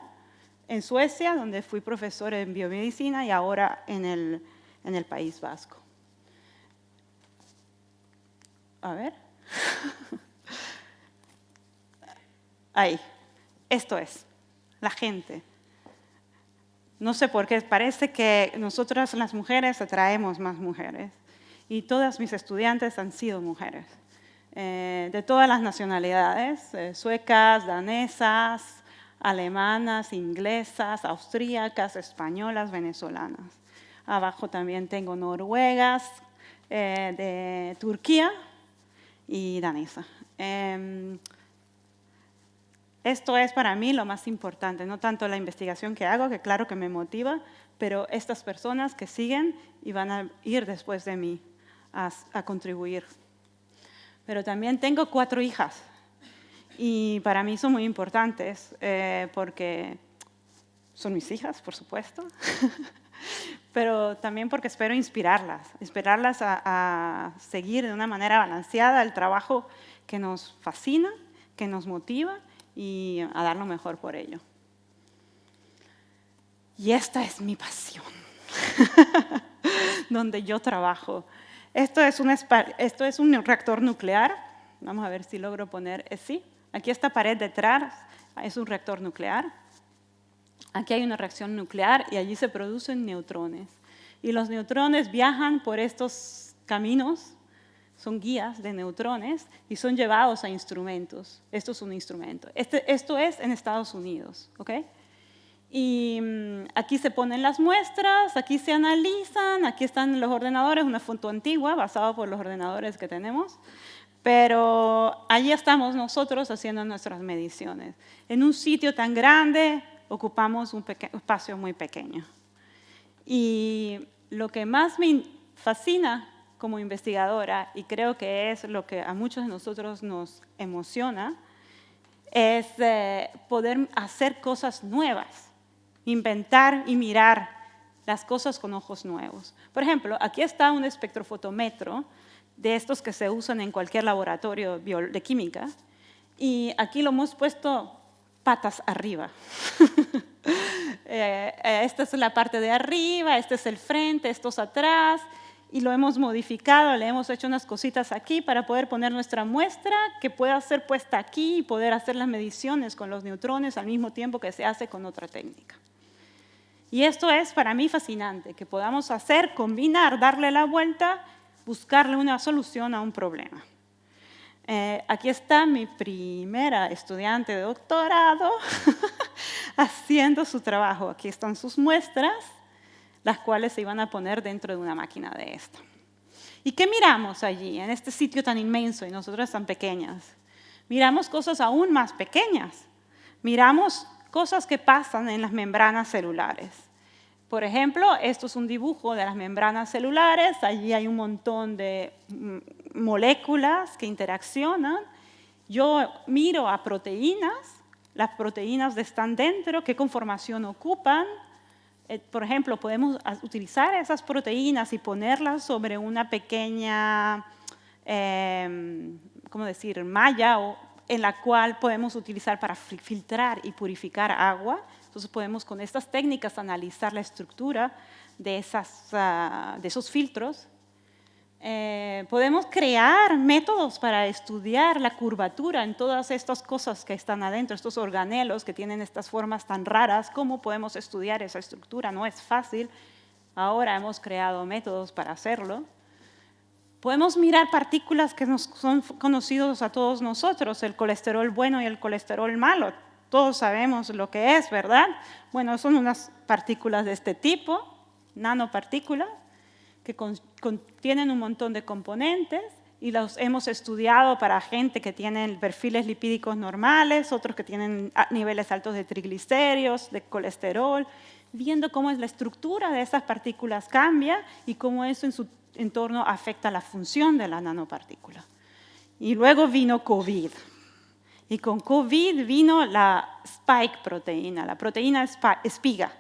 en Suecia, donde fui profesor en biomedicina y ahora en el País Vasco. A ver. Ahí. Esto es, la gente. No sé por qué, parece que nosotras las mujeres atraemos más mujeres. Y todas mis estudiantes han sido mujeres, de todas las nacionalidades, suecas, danesas, alemanas, inglesas, austríacas, españolas, venezolanas. Abajo también tengo noruegas, de Turquía y danesa. Esto es para mí lo más importante, no tanto la investigación que hago, que claro que me motiva, pero estas personas que siguen y van a ir después de mí a contribuir. Pero también tengo 4 hijas y para mí son muy importantes porque son mis hijas, por supuesto, pero también porque espero inspirarlas a seguir de una manera balanceada el trabajo que nos fascina, que nos motiva y a dar lo mejor por ello. Y esta es mi pasión, donde yo trabajo. Esto es un reactor nuclear. Vamos a ver si logro poner sí. Aquí esta pared detrás es un reactor nuclear. Aquí hay una reacción nuclear y allí se producen neutrones. Y los neutrones viajan por estos caminos, son guías de neutrones y son llevados a instrumentos. Esto es un instrumento. Esto es en Estados Unidos, ¿ok? Y aquí se ponen las muestras, aquí se analizan, aquí están los ordenadores, una foto antigua basada por los ordenadores que tenemos, pero allí estamos nosotros haciendo nuestras mediciones. En un sitio tan grande ocupamos un espacio muy pequeño. Y lo que más me fascina como investigadora, y creo que es lo que a muchos de nosotros nos emociona, es poder hacer cosas nuevas. Inventar y mirar las cosas con ojos nuevos. Por ejemplo, aquí está un espectrofotómetro de estos que se usan en cualquier laboratorio de química y aquí lo hemos puesto patas arriba. Esta es la parte de arriba, este es el frente, estos atrás y lo hemos modificado, le hemos hecho unas cositas aquí para poder poner nuestra muestra que pueda ser puesta aquí y poder hacer las mediciones con los neutrones al mismo tiempo que se hace con otra técnica. Y esto es para mí fascinante, que podamos combinar, darle la vuelta, buscarle una solución a un problema. Aquí está mi primera estudiante de doctorado haciendo su trabajo. Aquí están sus muestras, las cuales se iban a poner dentro de una máquina de esta. ¿Y qué miramos allí, en este sitio tan inmenso y nosotras tan pequeñas? Miramos cosas aún más pequeñas. Miramos cosas que pasan en las membranas celulares. Por ejemplo, esto es un dibujo de las membranas celulares. Allí hay un montón de moléculas que interaccionan. Yo miro a proteínas. Las proteínas están dentro, qué conformación ocupan. Por ejemplo, podemos utilizar esas proteínas y ponerlas sobre una pequeña, ¿cómo decir?, malla en la cual podemos utilizar para filtrar y purificar agua. Entonces podemos con estas técnicas analizar la estructura de esos filtros. Podemos crear métodos para estudiar la curvatura en todas estas cosas que están adentro, estos organelos que tienen estas formas tan raras. ¿Cómo podemos estudiar esa estructura? No es fácil. Ahora hemos creado métodos para hacerlo. Podemos mirar partículas que son conocidos a todos nosotros, el colesterol bueno y el colesterol malo. Todos sabemos lo que es, ¿verdad? Bueno, son unas partículas de este tipo, nanopartículas, que contienen un montón de componentes y los hemos estudiado para gente que tiene perfiles lipídicos normales, otros que tienen niveles altos de triglicéridos, de colesterol, viendo cómo es la estructura de esas partículas cambia y cómo eso en su entorno afecta la función de la nanopartícula. Y luego vino COVID. Y con COVID vino la spike proteína, la proteína espiga,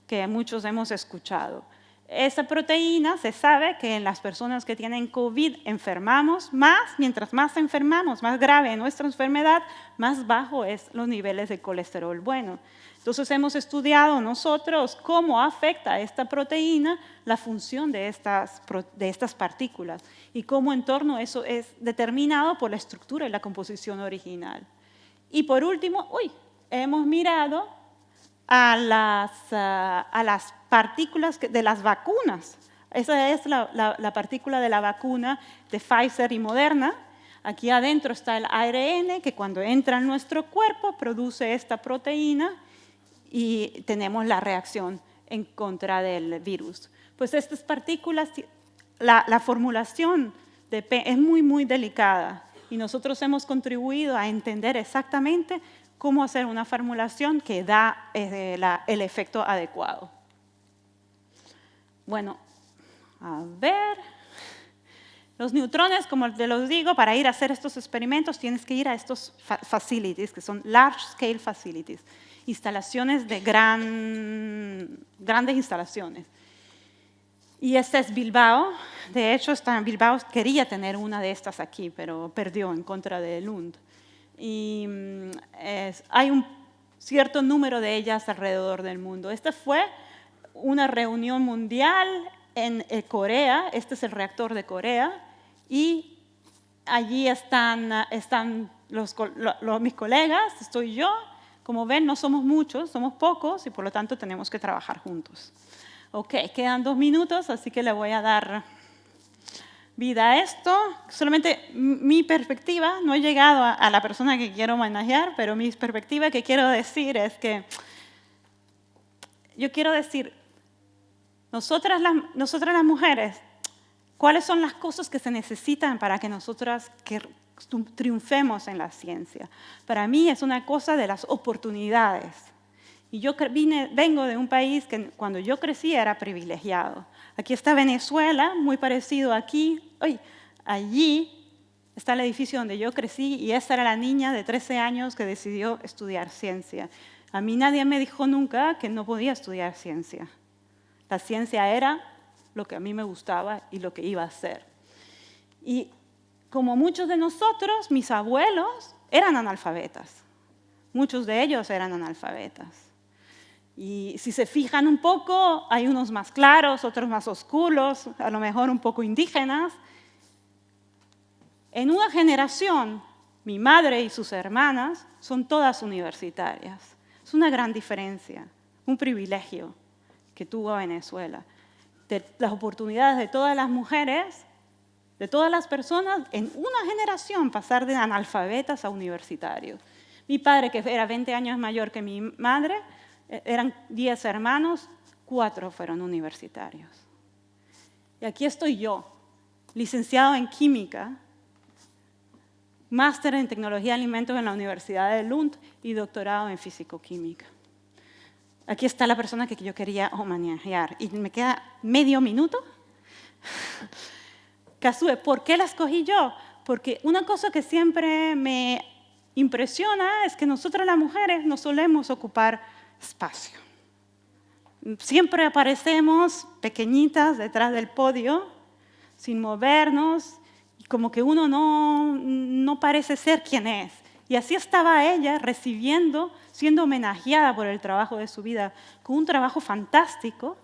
que muchos hemos escuchado. Esa proteína se sabe que en las personas que tienen COVID enfermamos más, mientras más enfermamos, más grave es nuestra enfermedad, más bajo es los niveles de colesterol bueno. Entonces hemos estudiado nosotros cómo afecta esta proteína la función de estas partículas y cómo en torno eso es determinado por la estructura y la composición original. Y por último, hemos mirado a las partículas de las vacunas. Esa es la partícula de la vacuna de Pfizer y Moderna. Aquí adentro está el ARN que cuando entra en nuestro cuerpo produce esta proteína y tenemos la reacción en contra del virus. Pues estas partículas, la formulación es muy, muy delicada y nosotros hemos contribuido a entender exactamente cómo hacer una formulación que da el efecto adecuado. Bueno, a ver. Los neutrones, como te los digo, para ir a hacer estos experimentos tienes que ir a estos facilities, que son large scale facilities, instalaciones de grandes instalaciones. Y este es Bilbao. De hecho, Bilbao quería tener una de estas aquí, pero perdió en contra de Lund. Y hay un cierto número de ellas alrededor del mundo. Esta fue una reunión mundial en Corea. Este es el reactor de Corea. Y allí están mis colegas, estoy yo. Como ven, no somos muchos, somos pocos y por lo tanto tenemos que trabajar juntos. Ok, quedan 2 minutos, así que le voy a dar vida a esto. Solamente mi perspectiva, no he llegado a la persona que quiero homenajear, pero mi perspectiva que quiero decir es que yo quiero decir, nosotras las mujeres, ¿cuáles son las cosas que se necesitan para que nosotras triunfemos en la ciencia? Para mí es una cosa de las oportunidades. Y yo vengo de un país que cuando yo crecí era privilegiado. Aquí está Venezuela, muy parecido aquí. Allí está el edificio donde yo crecí y esa era la niña de 13 años que decidió estudiar ciencia. A mí nadie me dijo nunca que no podía estudiar ciencia. La ciencia era lo que a mí me gustaba y lo que iba a hacer. Y como muchos de nosotros, mis abuelos eran analfabetas. Muchos de ellos eran analfabetas. Y si se fijan un poco, hay unos más claros, otros más oscuros, a lo mejor un poco indígenas. En una generación, mi madre y sus hermanas son todas universitarias. Es una gran diferencia, un privilegio que tuvo Venezuela. De las oportunidades de todas las mujeres de todas las personas en una generación pasar de analfabetas a universitarios. Mi padre, que era 20 años mayor que mi madre, eran 10 hermanos, 4 fueron universitarios. Y aquí estoy yo, licenciado en química, máster en tecnología de alimentos en la Universidad de Lund y doctorado en físico-química. Aquí está la persona que yo quería homenajear. Y me queda medio minuto. Kazue, ¿por qué la escogí yo? Porque una cosa que siempre me impresiona es que nosotras las mujeres no solemos ocupar espacio. Siempre aparecemos pequeñitas detrás del podio, sin movernos, y como que uno no parece ser quien es. Y así estaba ella recibiendo, siendo homenajeada por el trabajo de su vida, con un trabajo fantástico.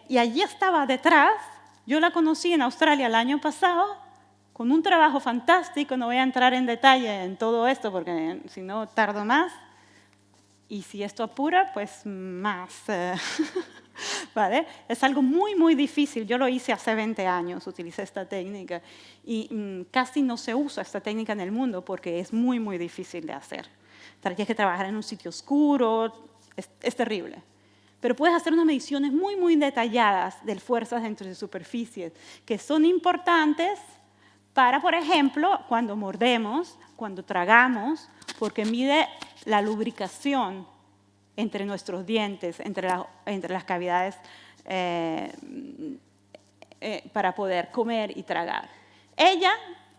Y allí estaba detrás, yo la conocí en Australia el año pasado, con un trabajo fantástico, no voy a entrar en detalle en todo esto porque si no tardo más. Y si esto apura, pues más. ¿Vale? Es algo muy, muy difícil. Yo lo hice hace 20 años, utilicé esta técnica. Y casi no se usa esta técnica en el mundo porque es muy, muy difícil de hacer. Tienes que trabajar en un sitio oscuro, es terrible. Pero puedes hacer unas mediciones muy, muy detalladas de fuerzas dentro de superficies que son importantes para, por ejemplo, cuando mordemos, cuando tragamos, porque mide la lubricación entre nuestros dientes, entre las cavidades para poder comer y tragar. Ella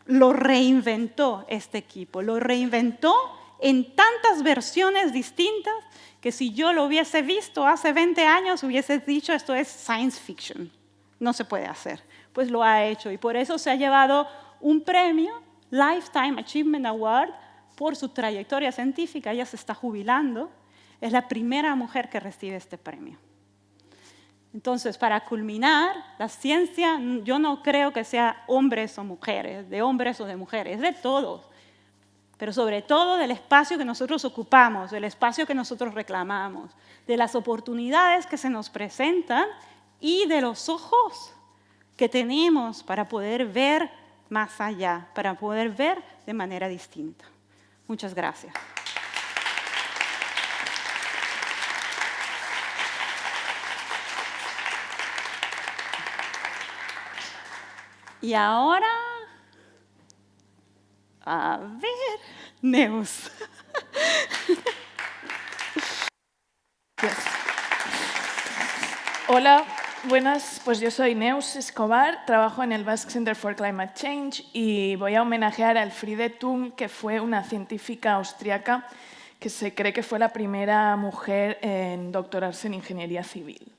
lo reinventó, este equipo, lo reinventó en tantas versiones distintas que si yo lo hubiese visto hace 20 años hubiese dicho esto es science fiction, no se puede hacer. Pues lo ha hecho y por eso se ha llevado un premio, Lifetime Achievement Award, por su trayectoria científica. Ella se está jubilando, es la primera mujer que recibe este premio. Entonces, para culminar, la ciencia, yo no creo que sea hombres o mujeres, de hombres o de mujeres, es de todos. Pero sobre todo del espacio que nosotros ocupamos, del espacio que nosotros reclamamos, de las oportunidades que se nos presentan y de los ojos que tenemos para poder ver más allá, para poder ver de manera distinta. Muchas gracias. Y ahora, a ver, Neus. Hola, buenas, pues yo soy Neus Escobar, trabajo en el Basque Center for Climate Change y voy a homenajear a Elfriede Thun, que fue una científica austriaca que se cree que fue la primera mujer en doctorarse en ingeniería civil.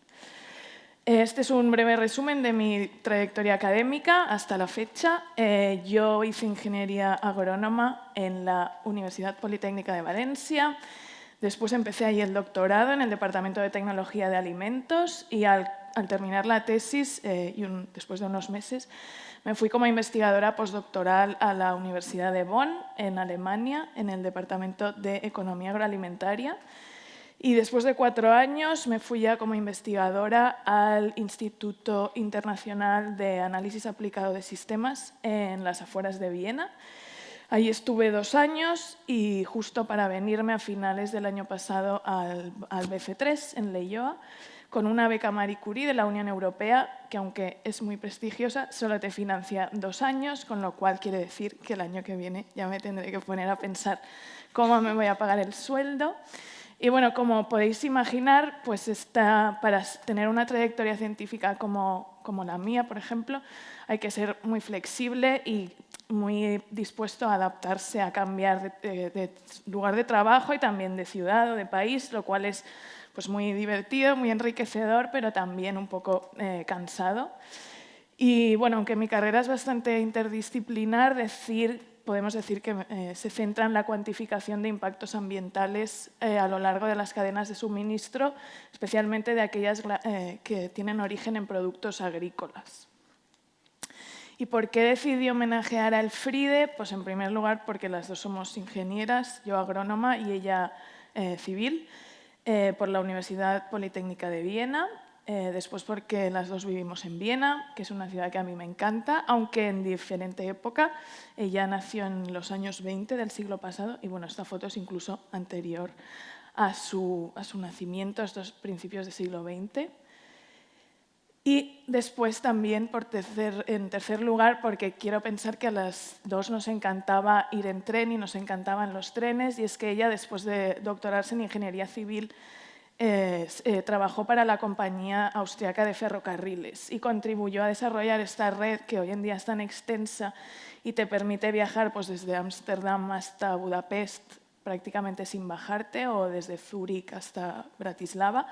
Este es un breve resumen de mi trayectoria académica hasta la fecha. Yo hice ingeniería agrónoma en la Universidad Politécnica de Valencia. Después empecé ahí el doctorado en el Departamento de Tecnología de Alimentos y al terminar la tesis, después de unos meses, me fui como investigadora postdoctoral a la Universidad de Bonn, en Alemania, en el Departamento de Economía Agroalimentaria. Y después de 4 años me fui ya como investigadora al Instituto Internacional de Análisis Aplicado de Sistemas en las afueras de Viena. Ahí estuve 2 años y justo para venirme a finales del año pasado al BC3 en Leioa, con una beca Marie Curie de la Unión Europea, que aunque es muy prestigiosa, solo te financia 2 años, con lo cual quiere decir que el año que viene ya me tendré que poner a pensar cómo me voy a pagar el sueldo. Y bueno, como podéis imaginar, pues para tener una trayectoria científica como la mía, por ejemplo, hay que ser muy flexible y muy dispuesto a adaptarse, a cambiar de lugar de trabajo y también de ciudad o de país, lo cual es pues, muy divertido, muy enriquecedor, pero también un poco cansado. Y bueno, aunque mi carrera es bastante interdisciplinar, podemos decir que se centra en la cuantificación de impactos ambientales a lo largo de las cadenas de suministro, especialmente de aquellas que tienen origen en productos agrícolas. ¿Y por qué decidí homenajear a Elfriede? Pues en primer lugar porque las dos somos ingenieras, yo agrónoma y ella civil, por la Universidad Politécnica de Viena. después porque las dos vivimos en Viena, que es una ciudad que a mí me encanta, aunque en diferente época. Ella nació en los años 20 del siglo pasado y bueno, esta foto es incluso anterior a su nacimiento, a estos principios del siglo XX. Y después también, en tercer lugar, porque quiero pensar que a las dos nos encantaba ir en tren y nos encantaban los trenes, y es que ella, después de doctorarse en Ingeniería Civil, trabajó para la compañía austriaca de ferrocarriles y contribuyó a desarrollar esta red que hoy en día es tan extensa y te permite viajar pues, desde Ámsterdam hasta Budapest prácticamente sin bajarte, o desde Zúrich hasta Bratislava,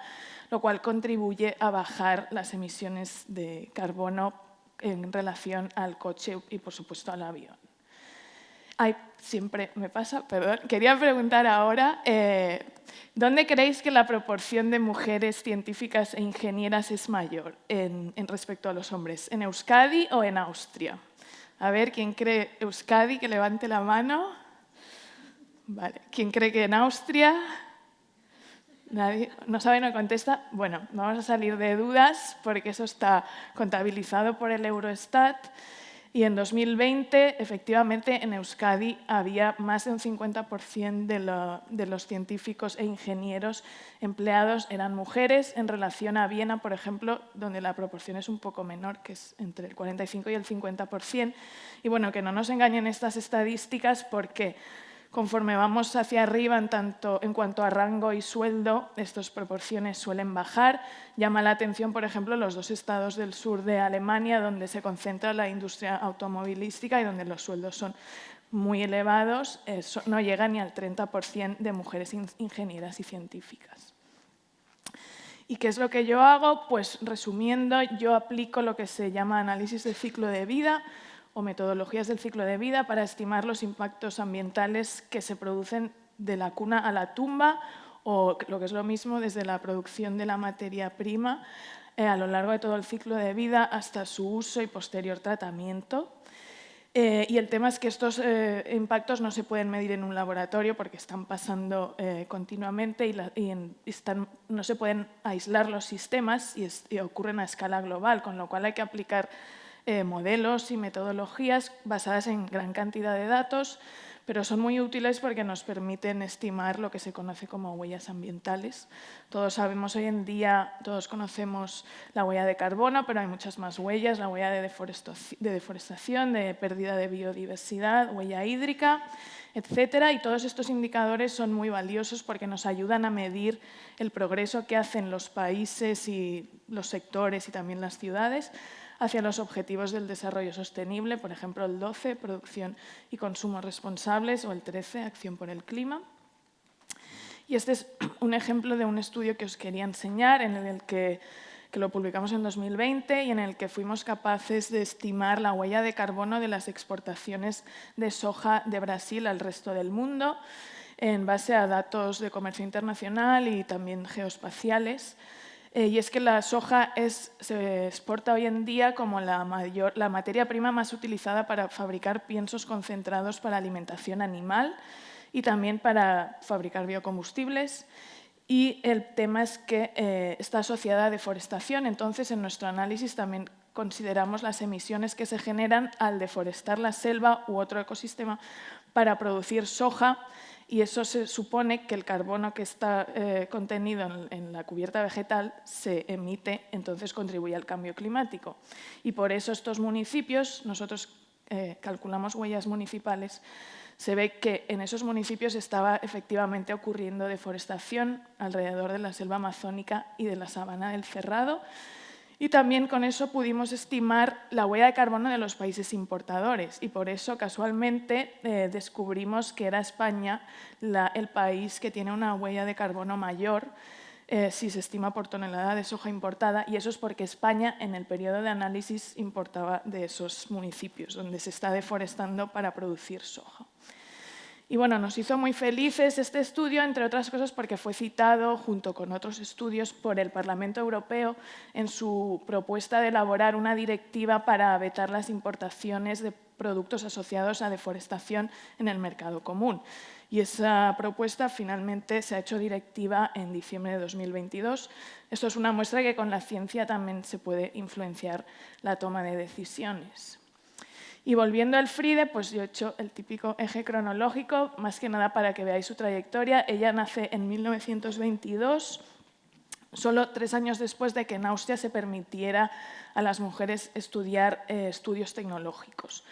lo cual contribuye a bajar las emisiones de carbono en relación al coche y, por supuesto, al avión. Ay, siempre me pasa, perdón. Quería preguntar ahora, ¿dónde creéis que la proporción de mujeres científicas e ingenieras es mayor en respecto a los hombres? ¿En Euskadi o en Austria? A ver, ¿quién cree Euskadi? Que levante la mano. Vale. ¿Quién cree que en Austria? ¿Nadie? ¿No sabe, no contesta? Bueno, vamos a salir de dudas porque eso está contabilizado por el Eurostat. Y en 2020, efectivamente, en Euskadi había más de un 50% de los científicos e ingenieros empleados eran mujeres, en relación a Viena, por ejemplo, donde la proporción es un poco menor, que es entre el 45 y el 50%. Y bueno, que no nos engañen estas estadísticas porque conforme vamos hacia arriba, en cuanto a rango y sueldo, estas proporciones suelen bajar. Llama la atención, por ejemplo, los dos estados del sur de Alemania, donde se concentra la industria automovilística y donde los sueldos son muy elevados, no llega ni al 30% de mujeres ingenieras y científicas. ¿Y qué es lo que yo hago? Pues resumiendo, yo aplico lo que se llama análisis de ciclo de vida, o metodologías del ciclo de vida para estimar los impactos ambientales que se producen de la cuna a la tumba, o lo que es lo mismo, desde la producción de la materia prima a lo largo de todo el ciclo de vida hasta su uso y posterior tratamiento. Y el tema es que estos impactos no se pueden medir en un laboratorio porque están pasando continuamente y no se pueden aislar los sistemas y ocurren a escala global, con lo cual hay que aplicar modelos y metodologías basadas en gran cantidad de datos, pero son muy útiles porque nos permiten estimar lo que se conoce como huellas ambientales. Todos sabemos hoy en día, todos conocemos la huella de carbono, pero hay muchas más huellas, la huella de deforestación, de pérdida de biodiversidad, huella hídrica, etcétera. Y todos estos indicadores son muy valiosos porque nos ayudan a medir el progreso que hacen los países y los sectores y también las ciudades hacia los objetivos del desarrollo sostenible, por ejemplo, el 12, producción y consumo responsables, o el 13, acción por el clima. Y este es un ejemplo de un estudio que os quería enseñar, en el que lo publicamos en 2020 y en el que fuimos capaces de estimar la huella de carbono de las exportaciones de soja de Brasil al resto del mundo, en base a datos de comercio internacional y también geoespaciales. Y es que la soja se exporta hoy en día como la materia prima más utilizada para fabricar piensos concentrados para alimentación animal y también para fabricar biocombustibles. Y el tema es que está asociada a deforestación. Entonces, en nuestro análisis también consideramos las emisiones que se generan al deforestar la selva u otro ecosistema para producir soja. Y eso se supone que el carbono que está contenido en la cubierta vegetal se emite, entonces contribuye al cambio climático. Y por eso estos municipios, nosotros calculamos huellas municipales, se ve que en esos municipios estaba efectivamente ocurriendo deforestación alrededor de la selva amazónica y de la sabana del Cerrado. Y también con eso pudimos estimar la huella de carbono de los países importadores y por eso casualmente descubrimos que era España el país que tiene una huella de carbono mayor si se estima por tonelada de soja importada, y eso es porque España en el periodo de análisis importaba de esos municipios donde se está deforestando para producir soja. Y bueno, nos hizo muy felices este estudio, entre otras cosas porque fue citado junto con otros estudios por el Parlamento Europeo en su propuesta de elaborar una directiva para vetar las importaciones de productos asociados a deforestación en el mercado común. Y esa propuesta finalmente se ha hecho directiva en diciembre de 2022. Esto es una muestra que con la ciencia también se puede influenciar la toma de decisiones. Y volviendo al FRIDE, pues yo he hecho el típico eje cronológico, más que nada para que veáis su trayectoria. Ella nace en 1922, solo 3 años después de que en Austria se permitiera a las mujeres estudiar estudios tecnológicos.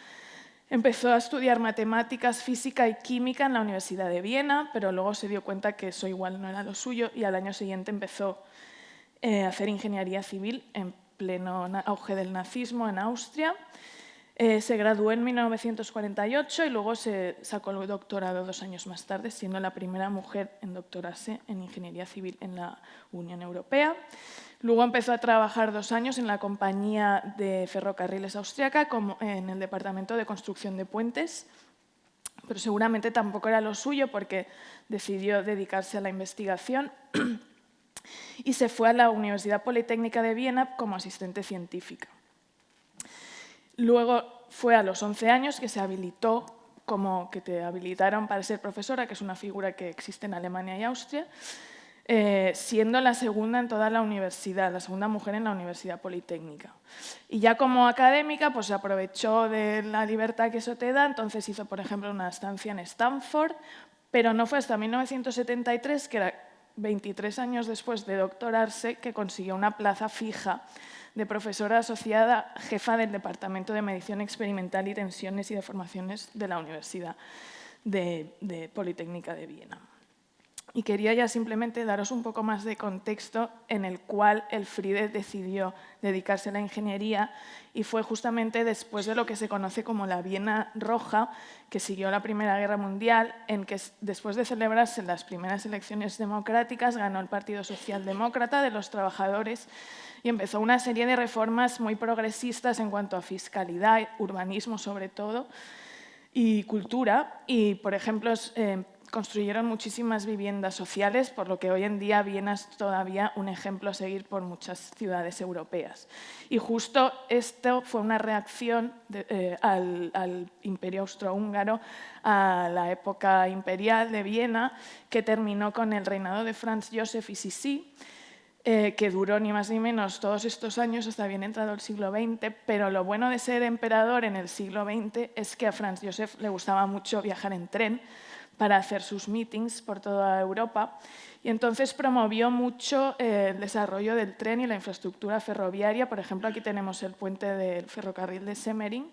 Empezó a estudiar matemáticas, física y química en la Universidad de Viena, pero luego se dio cuenta que eso igual no era lo suyo y al año siguiente empezó a hacer ingeniería civil en pleno auge del nazismo en Austria. Se graduó en 1948 y luego se sacó el doctorado 2 años más tarde, siendo la primera mujer en doctorarse en ingeniería civil en la Unión Europea. Luego empezó a trabajar 2 años en la compañía de ferrocarriles austriaca en el departamento de construcción de puentes, pero seguramente tampoco era lo suyo porque decidió dedicarse a la investigación y se fue a la Universidad Politécnica de Viena como asistente científica. Luego fue a los 11 años que se habilitó, como que te habilitaron para ser profesora, que es una figura que existe en Alemania y Austria, siendo la segunda en toda la universidad, la segunda mujer en la Universidad Politécnica. Y ya como académica, pues se aprovechó de la libertad que eso te da, entonces hizo, por ejemplo, una estancia en Stanford, pero no fue hasta 1973, que era 23 años después de doctorarse, que consiguió una plaza fija de profesora asociada jefa del Departamento de Medición Experimental y Tensiones y Deformaciones de la Universidad de Politécnica de Viena. Y quería ya simplemente daros un poco más de contexto en el cual el FRIDE decidió dedicarse a la ingeniería y fue justamente después de lo que se conoce como la Viena Roja, que siguió la Primera Guerra Mundial, en que después de celebrarse las primeras elecciones democráticas ganó el Partido Socialdemócrata de los Trabajadores y empezó una serie de reformas muy progresistas en cuanto a fiscalidad, urbanismo sobre todo, y cultura. Y, por ejemplo, construyeron muchísimas viviendas sociales, por lo que hoy en día Viena es todavía un ejemplo a seguir por muchas ciudades europeas. Y justo esto fue una reacción al Imperio Austrohúngaro, a la época imperial de Viena, que terminó con el reinado de Franz Josef y Sissi, que duró ni más ni menos todos estos años hasta bien entrado el siglo XX, pero lo bueno de ser emperador en el siglo XX es que a Franz Josef le gustaba mucho viajar en tren para hacer sus meetings por toda Europa y entonces promovió mucho el desarrollo del tren y la infraestructura ferroviaria. Por ejemplo, aquí tenemos el puente del ferrocarril de Semmering,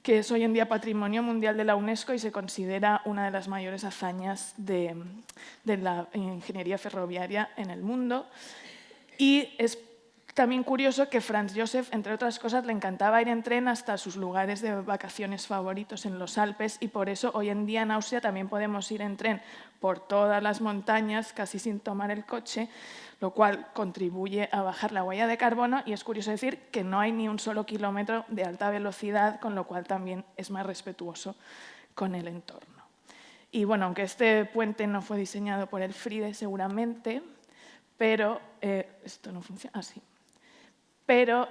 que es hoy en día Patrimonio Mundial de la UNESCO y se considera una de las mayores hazañas de la ingeniería ferroviaria en el mundo. Y es también curioso que Franz Josef, entre otras cosas, le encantaba ir en tren hasta sus lugares de vacaciones favoritos en los Alpes y por eso hoy en día en Austria también podemos ir en tren por todas las montañas casi sin tomar el coche, lo cual contribuye a bajar la huella de carbono y es curioso decir que no hay ni un solo kilómetro de alta velocidad, con lo cual también es más respetuoso con el entorno. Y bueno, aunque este puente no fue diseñado por el FRIDE seguramente, pero esto no funciona así. Pero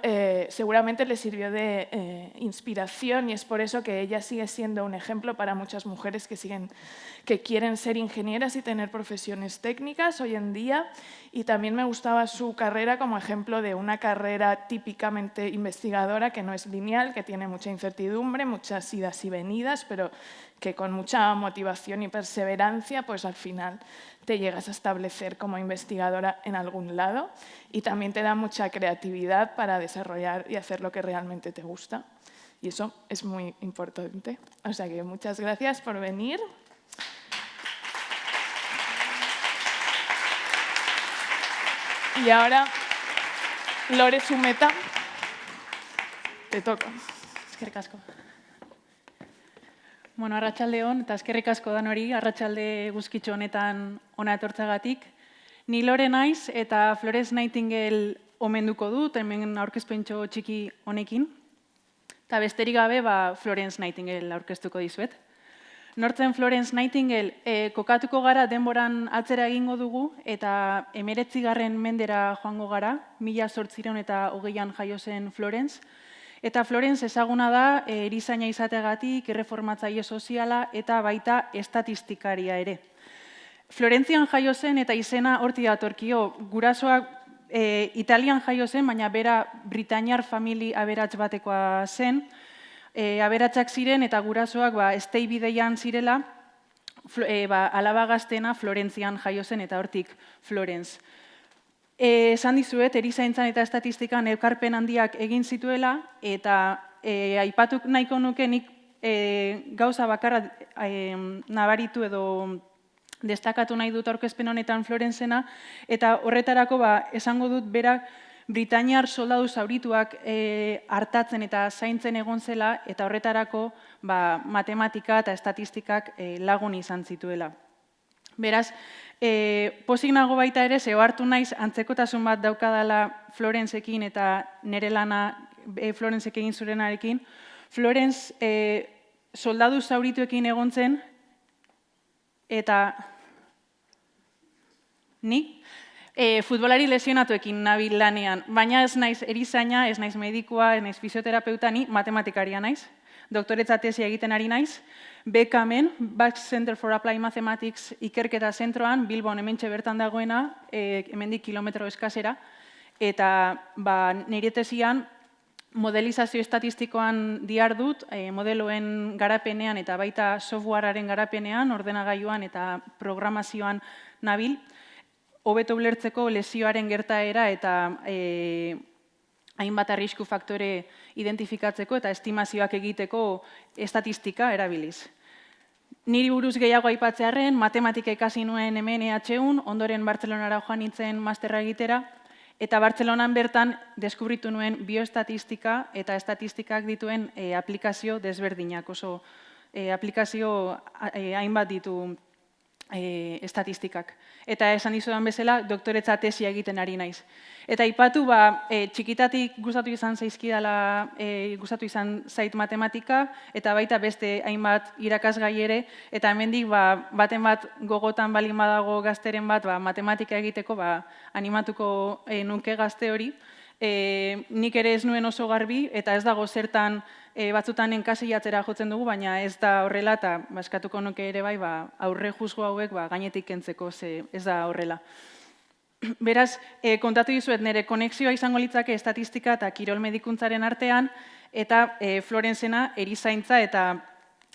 seguramente le sirvió de inspiración y es por eso que ella sigue siendo un ejemplo para muchas mujeres que quieren ser ingenieras y tener profesiones técnicas hoy en día. Y también me gustaba su carrera como ejemplo de una carrera típicamente investigadora que no es lineal, que tiene mucha incertidumbre, muchas idas y venidas, pero que con mucha motivación y perseverancia, pues al final te llegas a establecer como investigadora en algún lado y también te da mucha creatividad para desarrollar y hacer lo que realmente te gusta. Y eso es muy importante. O sea que muchas gracias por venir. Y ahora, Lore Zumeta, te toca. Eskerrik asko. Bueno, arratsalde on, eta eskerrik asko danori, arratsalde guzkitxo honetan ona etortzagatik. Ni Lore naiz eta Florence Nightingale omenduko dut, hemen aurkezpentxo txiki honekin. Eta besterik gabe, Florence Nightingale aurkeztuko dizuet. Nortzen Florence Nightingale kokatuko gara denboran atzera egingo dugu eta 19. mendera joango gara, 1820an jaio zen Florence. Eta Florence ezaguna da erizaina izateagatik, erreformatzaile soziala eta baita estatistikaria ere. Florentzian jaio zen eta izena hortik datorkio. Gurasoak Italian jaio zen, baina bera britainiar famili aberats batekoa zen. Aberatsak ziren eta gurasoak Esteibideian zirela, alaba gaztena Florentzian jaio zen eta hortik Florence. Esan dizuet, erizaintzan eta estatistikan ekarpen handiak egin zituela eta aipatu nahiko nuke nik gauza bakarra nabaritu edo destakatu nahi dut aurkezpen honetan Florencena eta horretarako esango dut berak Britainiar soldadu zaurituak hartatzen eta zaintzen egon zela eta horretarako matematika eta estatistikak lagun izan zituela. Beraz, pozik nago baita ere, zeo hartu naiz antzekotasun bat daukadala Florenceekin eta nire lana Florencek egin zurenarekin. Florence soldadu zaurituekin egon zen eta nik futbolari lesionatuekin nabil lanean, baina ez naiz erizaina, ez naiz medikua, ez naiz fisioterapeuta, ni matematikaria naiz. Doktoretza tesia egiten ari naiz. BCAM-en, Basque Center for Applied Mathematics ikerketa zentroan, Bilbon hementxe bertan dagoena, hemendik kilometro eskasera, eta nire tesian modelizazio estatistikoan dihardut, modeloen garapenean eta baita softwarearen garapenean, ordenagailuan eta programazioan nabil, hobeto ulertzeko lesioaren gertaera eta hainbat arrisku faktore identifikatzeko eta estimazioak egiteko estatistika erabiliz. Niri buruz gehiago aipatzearren, matematika ikasi nuen hemen EHUn, ondoren Bartzelonara joan nintzen masterra egitera, eta Bartzelonan bertan deskubritu nuen bioestatistika eta estatistikak dituen aplikazio desberdinak, oso aplikazio hainbat ditu estatistikak. Eta esan dizudan bezala, doktoretza tesia egiten ari naiz. Eta aipatu, txikitatik gustatu izan zaizkidala, gustatu izan zait matematika, eta baita beste hainbat irakasgai ere, eta hemendik baten bat gogotan balin badago gazteren bat, matematika egiteko animatuko nuke gazte hori. Nik ere ez nuen oso garbi, eta ez dago zertan batzutan enkasilatzera jotzen dugu, baina ez da horrela, eta eskatuko nuke ere aurre juzgo hauek gainetik kentzeko, ez da horrela. Beraz, kontatu dizuet nire konexioa izango litzake estatistika eta kirol medikuntzaren artean, eta Florencena erizaintza eta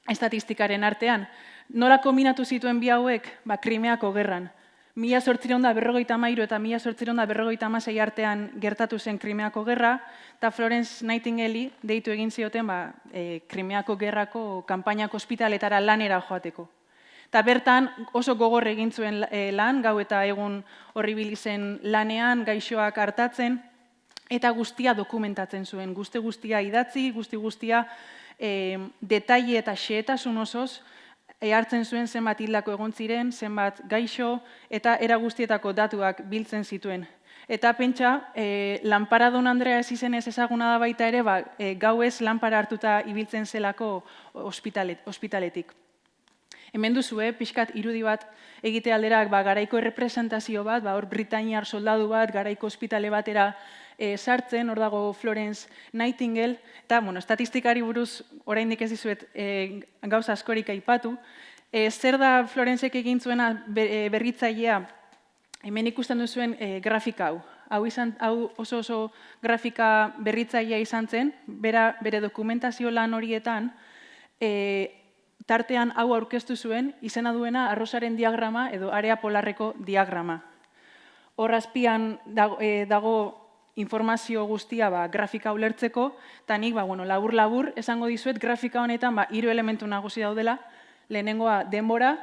estatistikaren artean. Nola kombinatu zituen bi hauek? Krimeako gerran. 1853 eta 1856 artean gertatu zen Krimeako gerra, eta Florence Nightingale deitu egin zioten Krimeako gerrako kanpainak ospitaletara lanera joateko. Eta bertan oso gogor egin zuen lan, gau eta egun horribil zen lanean, gaixoak hartatzen, eta guztia dokumentatzen zuen, guztia idatzi, guztia detaile eta xehetasun osoz, hartzen zuen zenbat hildako egon ziren, zenbat gaixo, eta era guztietako datuak biltzen zituen. Eta pentsa, lanpara Don Andrea ez izenez ezaguna da baita ere, gauez lanpara hartuta ibiltzen zelako ospitaletik. Hemen duzue, pixkat irudi bat egite alderak garaiko errepresentazio bat, hor britainiar soldadu bat, garaiko ospitale batera sartzen, hor dago Florence Nightingale, eta estatistikari buruz oraindik ez dizuet gauza askorik aipatu. Zer da Florencek egin zuena berritzailea? Hemen ikusten duzuen grafika hau. Hau oso grafika berritzailea izan zen, bere dokumentazio lan horietan, tartean hau aurkeztu zuen, izena duena arrosaren diagrama edo area polarreko diagrama. Hor azpian dago informazio guztia grafika ulertzeko, eta nik labur-labur esango dizuet grafika honetan 3 elementu nagusi daudela. Lehenengoa denbora,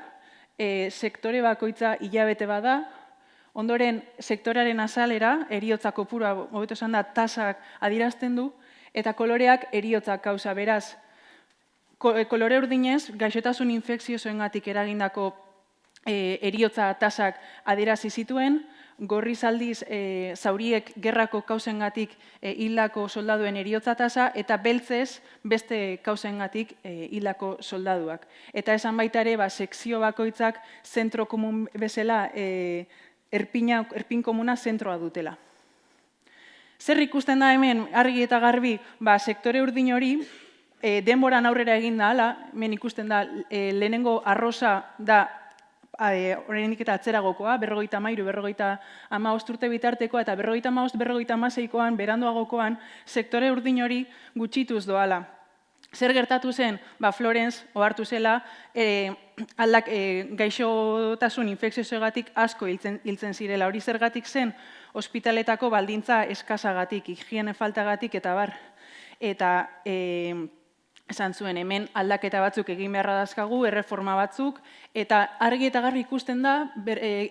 sektore bakoitza hilabete bada, ondoren sektorearen azalera, heriotza kopurua, hobeto esan da, tasak adierazten du, eta koloreak heriotzak kausa beraz. Kolore urdinez, gaixotasun infekziosoengatik eragindako heriotza tasak adierazi zituen, gorriz aldiz zauriek gerrako kausengatik hildako soldaduen heriotza tasa, eta beltzez beste kausengatik hildako soldaduak. Eta esan baita ere, sekzio bakoitzak zentro komun bezala erpin komuna zentroa dutela. Zer ikusten da hemen, argi eta garbi, sektore urdin hori, denboran aurrera egin da ala, hemen ikusten da lehenengo arrosa da oraindik eta atzeragokoa, 53, 55 urte bitartekoa, eta 55, 56koan, beranduagokoan, sektore urdin hori gutxituz doala. Zer gertatu zen? Florence ohartu zela, gaixotasun infekziosoagatik asko hiltzen zirela. Hori zergatik zen, ospitaletako baldintza eskasagatik, higiene faltagatik eta bar. Eta esan zuen, hemen aldaketa batzuk egin beharra dazkagu, erreforma batzuk, eta argi eta garbi ikusten da,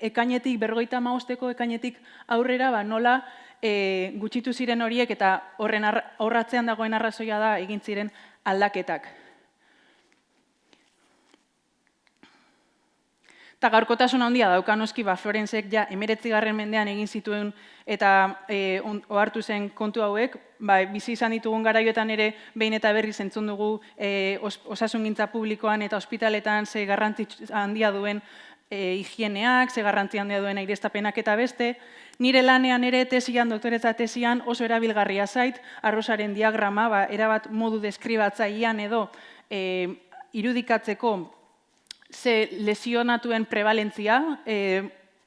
ekainetik, 55ko ekainetik aurrera, nola gutxitu ziren horiek, eta horratzean dagoen arrazoia da egin ziren aldaketak. Eta gaurkotasun handia daukan noski, Florencek ja 19. mendean egin zituen eta ohartu zen kontu hauek, bizi izan ditugun garaioetan ere behin eta berriz entzun dugu osasungintza publikoan eta ospitaletan ze garrantzi handia duen higieneak, ze garrantzi handia duen aireztapenak eta beste. Nire lanean ere tesian, doktoretza tesian oso erabilgarria zait, arrosaren diagrama, erabat modu deskribatzailean edo irudikatzeko ze lesionatuen prevalentzia,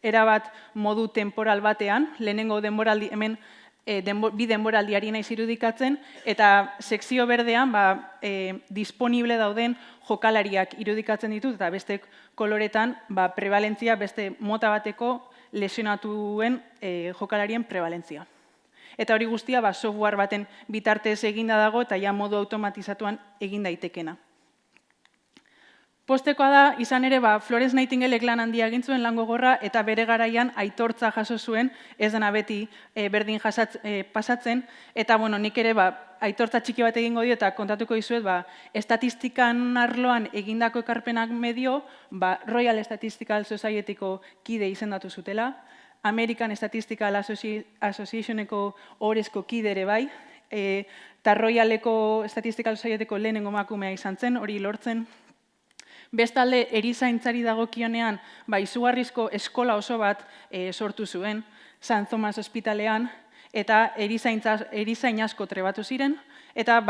erabat modu temporal batean, lehenengo denboraldi, hemen bi denboraldiari naiz irudikatzen, eta sekzio berdean disponible dauden jokalariak irudikatzen ditut, eta beste koloretan prevalentzia, beste mota bateko lesionatuen jokalarien prevalentzia. Eta hori guztia software baten bitartez eginda dago, eta ja modu automatizatuan egin daitekena. Postekoa da, izan ere, Florence Nightingaleek lan handia egin zuen lan gogorra eta bere garaian aitortza jaso zuen, ez dena beti berdin pasatzen, eta nik ere aitortza txiki bat egingo dio eta kontatuko dizuet, estatistikan arloan egindako ekarpenak medio, Royal Statistical Societyko kide izendatu zutela, American Statistical Associationeko orezko kide ere bai, eta Royaleko Statistical Societyko lehenengo emakumea izan zen, hori lortzen. Bestalde, erizaintzari dagokionean, izugarrizko eskola oso bat sortu zuen, San Thomas Hospitalean, eta erizain asko trebatu ziren, eta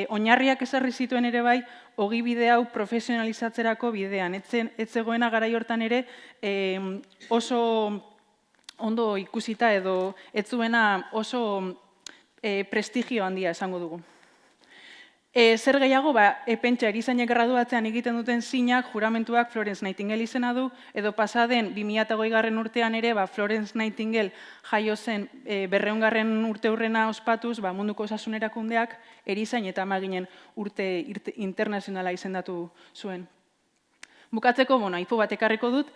oinarriak ezarri zituen ere bai, ogibide hau profesionalizatzerako bidean. Ez zegoena garai hortan ere oso ondo ikusita edo ez zuena oso prestigio handia esango dugu. Zer gehiago, pentsa erizainek graduatzean egiten duten zinak, juramentuak Florence Nightingale izena du, edo pasaden 2020 urtean ere, Florence Nightingale jaio zen 200. urte hurrena ospatuz, munduko osasun erakundeak erizain eta maginen urte internazionala izendatu zuen. Bukatzeko, aipu bat ekarriko dut,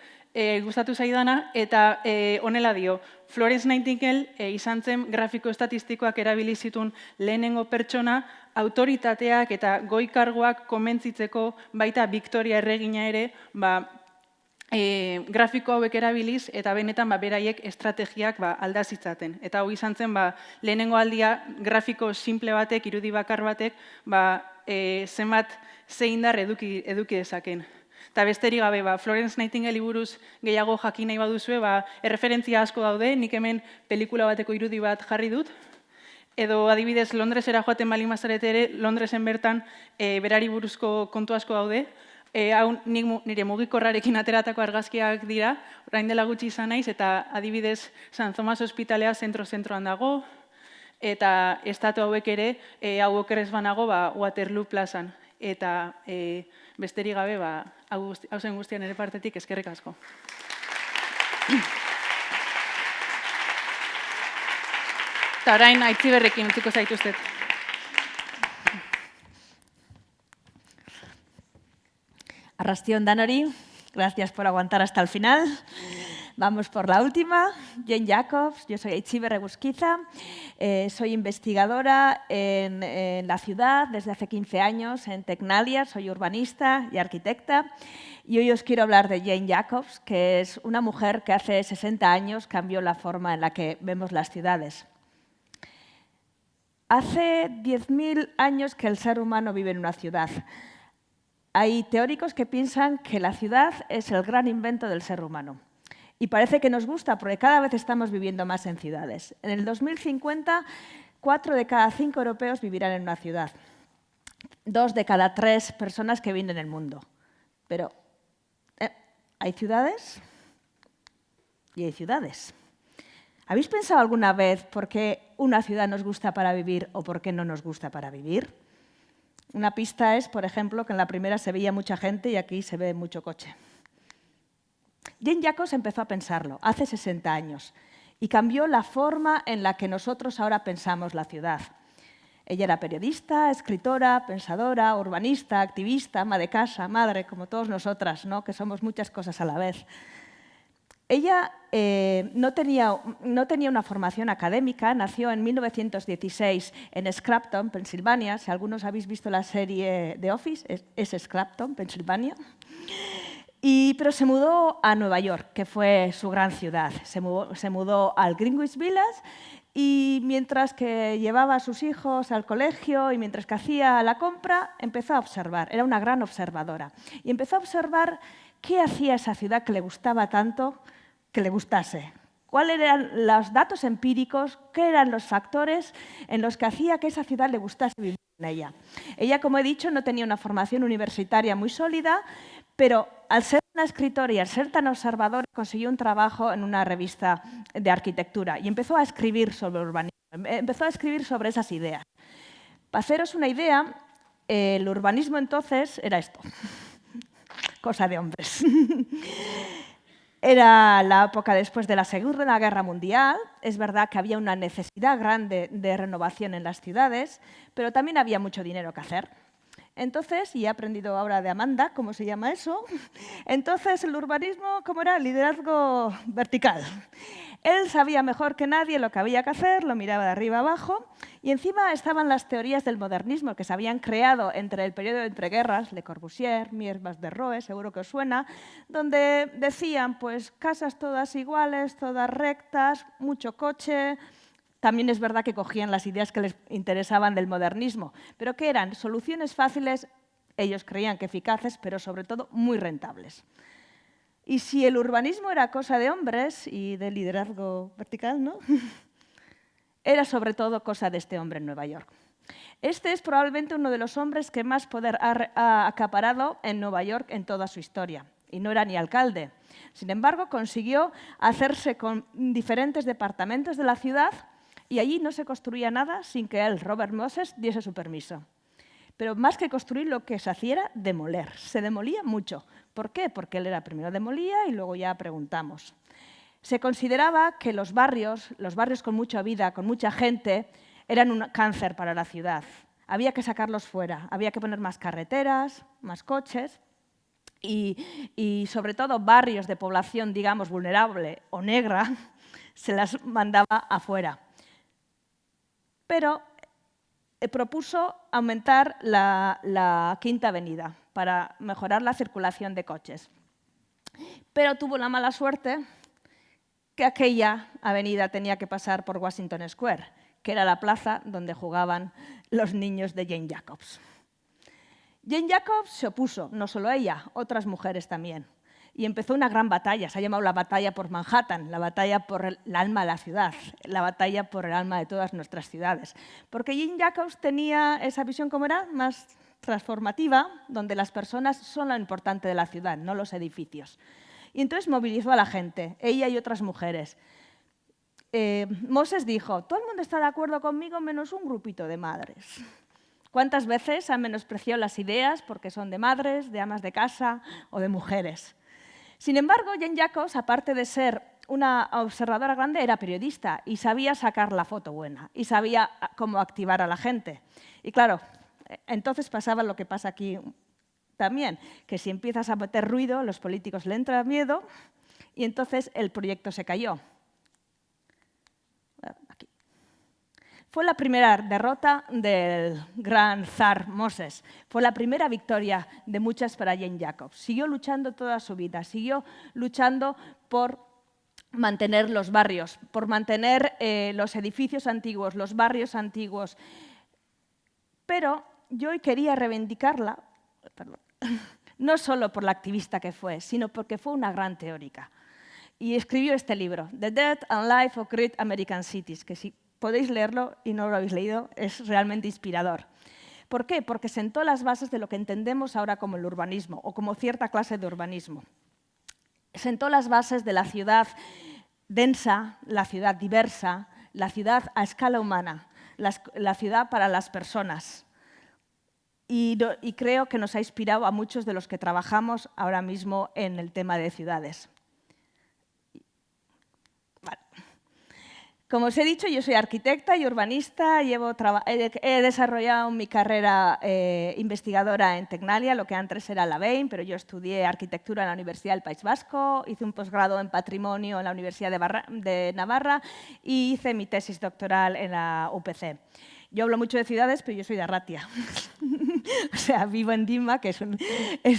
gustatu zaidana, eta honela dio, Florence Nightingale izan zen grafiko estatistikoak erabili zituen lehenengo pertsona, autoritateak eta goi-karguak konbentzitzeko baita Victoria erregina ere, grafiko hauek erabiliz eta benetan beraiek estrategiak aldazitzaten. Eta hau izan zen lehenengo aldia grafiko simple batek, irudi bakar batek, zenbat zeindar eduki dezaken. Eta besterik gabe, Florence Nightingale buruz gehiago jakin nahi baduzue, erreferentzia asko daude, nik hemen pelikula bateko irudi bat jarri dut, edo adibidez Londresera joaten baldin bazarete ere, Londresen bertan berari buruzko kontu asko daude, hau nire mugikorrarekin ateratako argazkiak dira, orain dela gutxi izan naiz, eta adibidez San Thomas Hospitalea zentro-zentroan dago, eta estatu hauek ere, hau okerrez banago, Waterloo plazan. Eta besterik gabe, hau zen guztian ere partetik eskerrik asko. Eta orain Aitziberrekin utziko zaituztet. Arrastion danori, gracias por aguantar hasta el final. Vamos por la última. Jane Jacobs, yo soy Aitziber Eguzquiza. Soy investigadora en la ciudad desde hace 15 años, en Tecnalia, soy urbanista y arquitecta. Y hoy os quiero hablar de Jane Jacobs, que es una mujer que hace 60 años cambió la forma en la que vemos las ciudades. Hace 10.000 años que el ser humano vive en una ciudad. Hay teóricos que piensan que la ciudad es el gran invento del ser humano. Y parece que nos gusta porque cada vez estamos viviendo más en ciudades. En el 2050, 4 de cada 5 europeos vivirán en una ciudad. 2 de cada 3 personas que viven en el mundo. Pero hay ciudades y hay ciudades. ¿Habéis pensado alguna vez por qué una ciudad nos gusta para vivir o por qué no nos gusta para vivir? Una pista es, por ejemplo, que en la primera se veía mucha gente y aquí se ve mucho coche. Jane Jacobs empezó a pensarlo hace 60 años y cambió la forma en la que nosotros ahora pensamos la ciudad. Ella era periodista, escritora, pensadora, urbanista, activista, ama de casa, madre, como todas nosotras, ¿no? Que somos muchas cosas a la vez. Ella no tenía una formación académica, nació en 1916 en Scranton, Pensilvania. Si algunos habéis visto la serie The Office, es Scranton, Pensilvania. Pero se mudó a Nueva York, que fue su gran ciudad. Se mudó al Greenwich Village y mientras que llevaba a sus hijos al colegio y mientras que hacía la compra, empezó a observar. Era una gran observadora. Y empezó a observar qué hacía esa ciudad que le gustaba tanto, que le gustase. ¿Cuáles eran los datos empíricos? ¿Qué eran los factores en los que hacía que esa ciudad le gustase vivir en ella? Ella, como he dicho, no tenía una formación universitaria muy sólida, pero al ser una escritora y al ser tan observadora, consiguió un trabajo en una revista de arquitectura y empezó a escribir sobre urbanismo, empezó a escribir sobre esas ideas. Para haceros una idea, el urbanismo entonces era esto, cosa de hombres. Era la época después de la Segunda Guerra Mundial. Es verdad que había una necesidad grande de renovación en las ciudades, pero también había mucho dinero que hacer. Entonces, y he aprendido ahora de Amanda, ¿cómo se llama eso? Entonces, el urbanismo, ¿cómo era? Liderazgo vertical. Él sabía mejor que nadie lo que había que hacer, lo miraba de arriba abajo, y encima estaban las teorías del modernismo que se habían creado entre el periodo de entreguerras, Le Corbusier, Mies van der Rohe, seguro que os suena, donde decían, pues, casas todas iguales, todas rectas, mucho coche. También es verdad que cogían las ideas que les interesaban del modernismo, pero que eran soluciones fáciles, ellos creían que eficaces, pero sobre todo muy rentables. Y si el urbanismo era cosa de hombres y de liderazgo vertical, ¿no? Era sobre todo cosa de este hombre en Nueva York. Este es probablemente uno de los hombres que más poder ha acaparado en Nueva York en toda su historia. Y no era ni alcalde. Sin embargo, consiguió hacerse con diferentes departamentos de la ciudad y allí no se construía nada sin que él, Robert Moses, diese su permiso. Pero más que construir, lo que se hacía era demoler. Se demolía mucho. ¿Por qué? Porque él era primero demolía y luego ya preguntamos. Se consideraba que los barrios con mucha vida, con mucha gente, eran un cáncer para la ciudad. Había que sacarlos fuera, había que poner más carreteras, más coches y sobre todo barrios de población, digamos, vulnerable o negra, se las mandaba afuera. Pero propuso aumentar la Quinta Avenida para mejorar la circulación de coches. Pero tuvo la mala suerte que aquella avenida tenía que pasar por Washington Square, que era la plaza donde jugaban los niños de Jane Jacobs. Jane Jacobs se opuso, no solo ella, otras mujeres también. Y empezó una gran batalla, se ha llamado la batalla por Manhattan, la batalla por el alma de la ciudad, la batalla por el alma de todas nuestras ciudades. Porque Jane Jacobs tenía esa visión, ¿cómo era?, más transformativa, donde las personas son lo importante de la ciudad, no los edificios. Y entonces movilizó a la gente, ella y otras mujeres. Moses dijo, todo el mundo está de acuerdo conmigo menos un grupito de madres. ¿Cuántas veces han menospreciado las ideas porque son de madres, de amas de casa o de mujeres? Sin embargo, Jane Jacobs, aparte de ser una observadora grande, era periodista y sabía sacar la foto buena y sabía cómo activar a la gente. Y claro, entonces pasaba lo que pasa aquí también, que si empiezas a meter ruido, los políticos le entra miedo y entonces el proyecto se cayó. Aquí. Fue la primera derrota del gran zar Moses. Fue la primera victoria de muchas para Jane Jacobs. Siguió luchando toda su vida, siguió luchando por mantener los barrios, por mantener los edificios antiguos, los barrios antiguos. Pero yo hoy quería reivindicarla, no solo por la activista que fue, sino porque fue una gran teórica. Y escribió este libro, The Death and Life of Great American Cities, que si podéis leerlo y no lo habéis leído, es realmente inspirador. ¿Por qué? Porque sentó las bases de lo que entendemos ahora como el urbanismo, o como cierta clase de urbanismo. Sentó las bases de la ciudad densa, la ciudad diversa, la ciudad a escala humana, la ciudad para las personas. Y creo que nos ha inspirado a muchos de los que trabajamos ahora mismo en el tema de ciudades. Vale. Como os he dicho, yo soy arquitecta y urbanista, he desarrollado mi carrera investigadora en Tecnalia, lo que antes era la BEIN, pero yo estudié arquitectura en la Universidad del País Vasco, hice un posgrado en patrimonio en la Universidad de Navarra y hice mi tesis doctoral en la UPC. Yo hablo mucho de ciudades, pero yo soy de Arratia. O sea, vivo en Dima, que es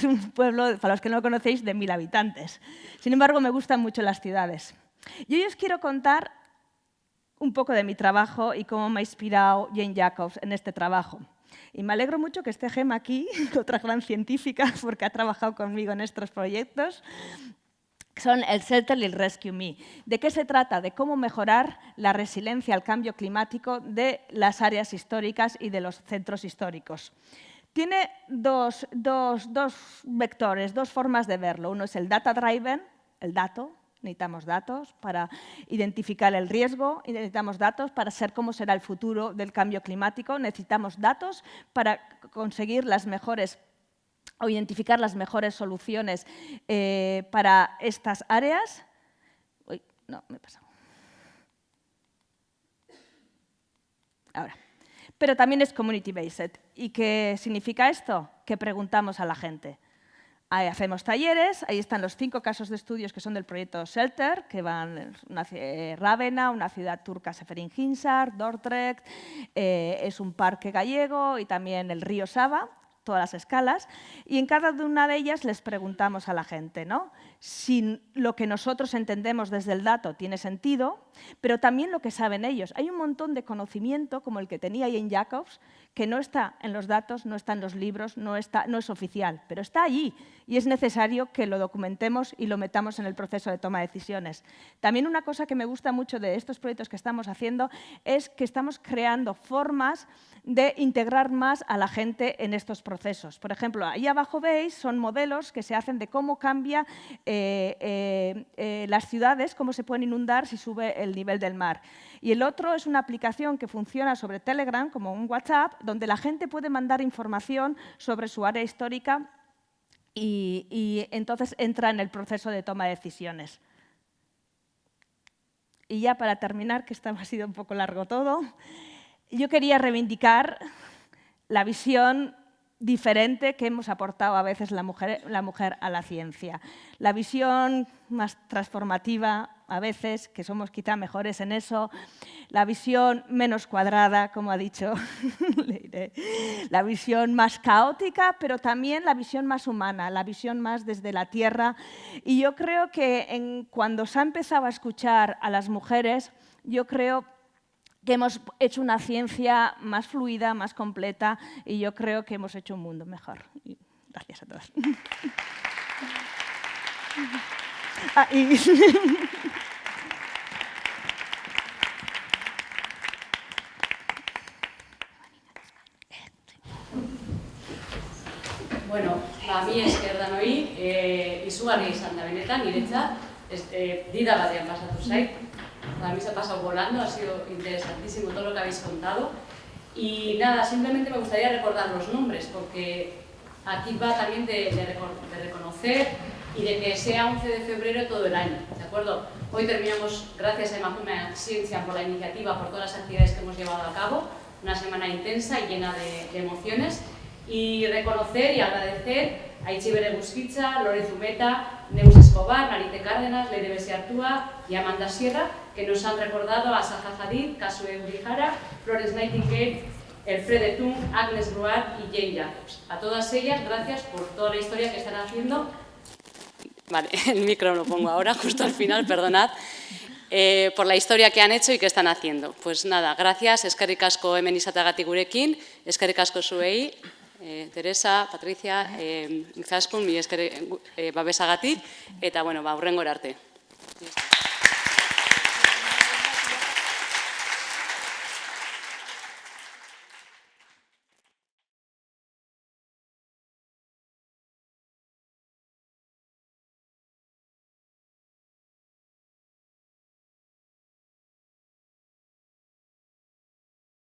un pueblo, para los que no lo conocéis, de 1000 habitantes. Sin embargo, me gustan mucho las ciudades. Y hoy os quiero contar un poco de mi trabajo y cómo me ha inspirado Jane Jacobs en este trabajo. Y me alegro mucho que esté Gemma aquí, otra gran científica, porque ha trabajado conmigo en estos proyectos. Son el Shelter y el Rescue Me. ¿De qué se trata? De cómo mejorar la resiliencia al cambio climático de las áreas históricas y de los centros históricos. Tiene dos vectores, dos formas de verlo. Uno es el data driven, el dato. Necesitamos datos para identificar el riesgo, y necesitamos datos para saber cómo será el futuro del cambio climático, necesitamos datos para conseguir las mejores o identificar las mejores soluciones para estas áreas. Uy, no, me he pasado. Ahora. Pero también es community-based. ¿Y qué significa esto? Que preguntamos a la gente. Ahí hacemos talleres, ahí están los 5 casos de estudios que son del proyecto Shelter, que van Rávena, una ciudad turca, Seferihinsar, Dordrecht, es un parque gallego y también el río Sava, todas las escalas, y en cada una de ellas les preguntamos a la gente, ¿no?, si lo que nosotros entendemos desde el dato tiene sentido, pero también lo que saben ellos. Hay un montón de conocimiento, como el que tenía Jane Jacobs, que no está en los datos, no está en los libros, no es oficial, pero está allí y es necesario que lo documentemos y lo metamos en el proceso de toma de decisiones. También una cosa que me gusta mucho de estos proyectos que estamos haciendo es que estamos creando formas de integrar más a la gente en estos procesos. Por ejemplo, ahí abajo veis, son modelos que se hacen de cómo cambia las ciudades, cómo se pueden inundar si sube el nivel del mar. Y el otro es una aplicación que funciona sobre Telegram, como un WhatsApp, donde la gente puede mandar información sobre su área histórica y entonces entra en el proceso de toma de decisiones. Y ya para terminar, que esto ha sido un poco largo todo, yo quería reivindicar la visión diferente que hemos aportado a veces la mujer a la ciencia. La visión más transformativa, a veces, que somos quizá mejores en eso, la visión menos cuadrada, como ha dicho Leire, la visión más caótica, pero también la visión más humana, la visión más desde la tierra. Y yo creo que cuando se ha empezado a escuchar a las mujeres, yo creo que hemos hecho una ciencia más fluida, más completa, y yo creo que hemos hecho un mundo mejor. Y gracias a todas. Bueno, mi eskerda noi, izugarri izan da benetan, niretzat, dida batean pasatu zait. Para mí se ha pasado volando, ha sido interesantísimo todo lo que habéis contado. Y nada, simplemente me gustaría recordar los nombres, porque aquí va también de reconocer y de que sea 11 de febrero todo el año, ¿de acuerdo? Hoy terminamos, gracias a Emakumeak Zientzian por la iniciativa, por todas las actividades que hemos llevado a cabo, una semana intensa y llena de emociones. Y reconocer y agradecer a Itziber Eguzkitza, Lore Zumeta, Neus Escobar, Narite Cárdenas, Leire Besiartúa y Amanda Sierra, que nos han recordado a Zaha Hadid, Kasue Urijara, Florence Nightingale, Elfriede Tung, Agnes Bruard y Jane Jacobs. A todas ellas, gracias por toda la historia que están haciendo. Vale, el micro lo pongo ahora, justo al final, perdonad. Por la historia que han hecho y que están haciendo. Pues nada, gracias, eskerrik asko hemen izatagatik gurekin, eskerrik asko zuei, Teresa, Patricia, Izaskun, mi esker babesagatik, eta bueno, hurrengora arte.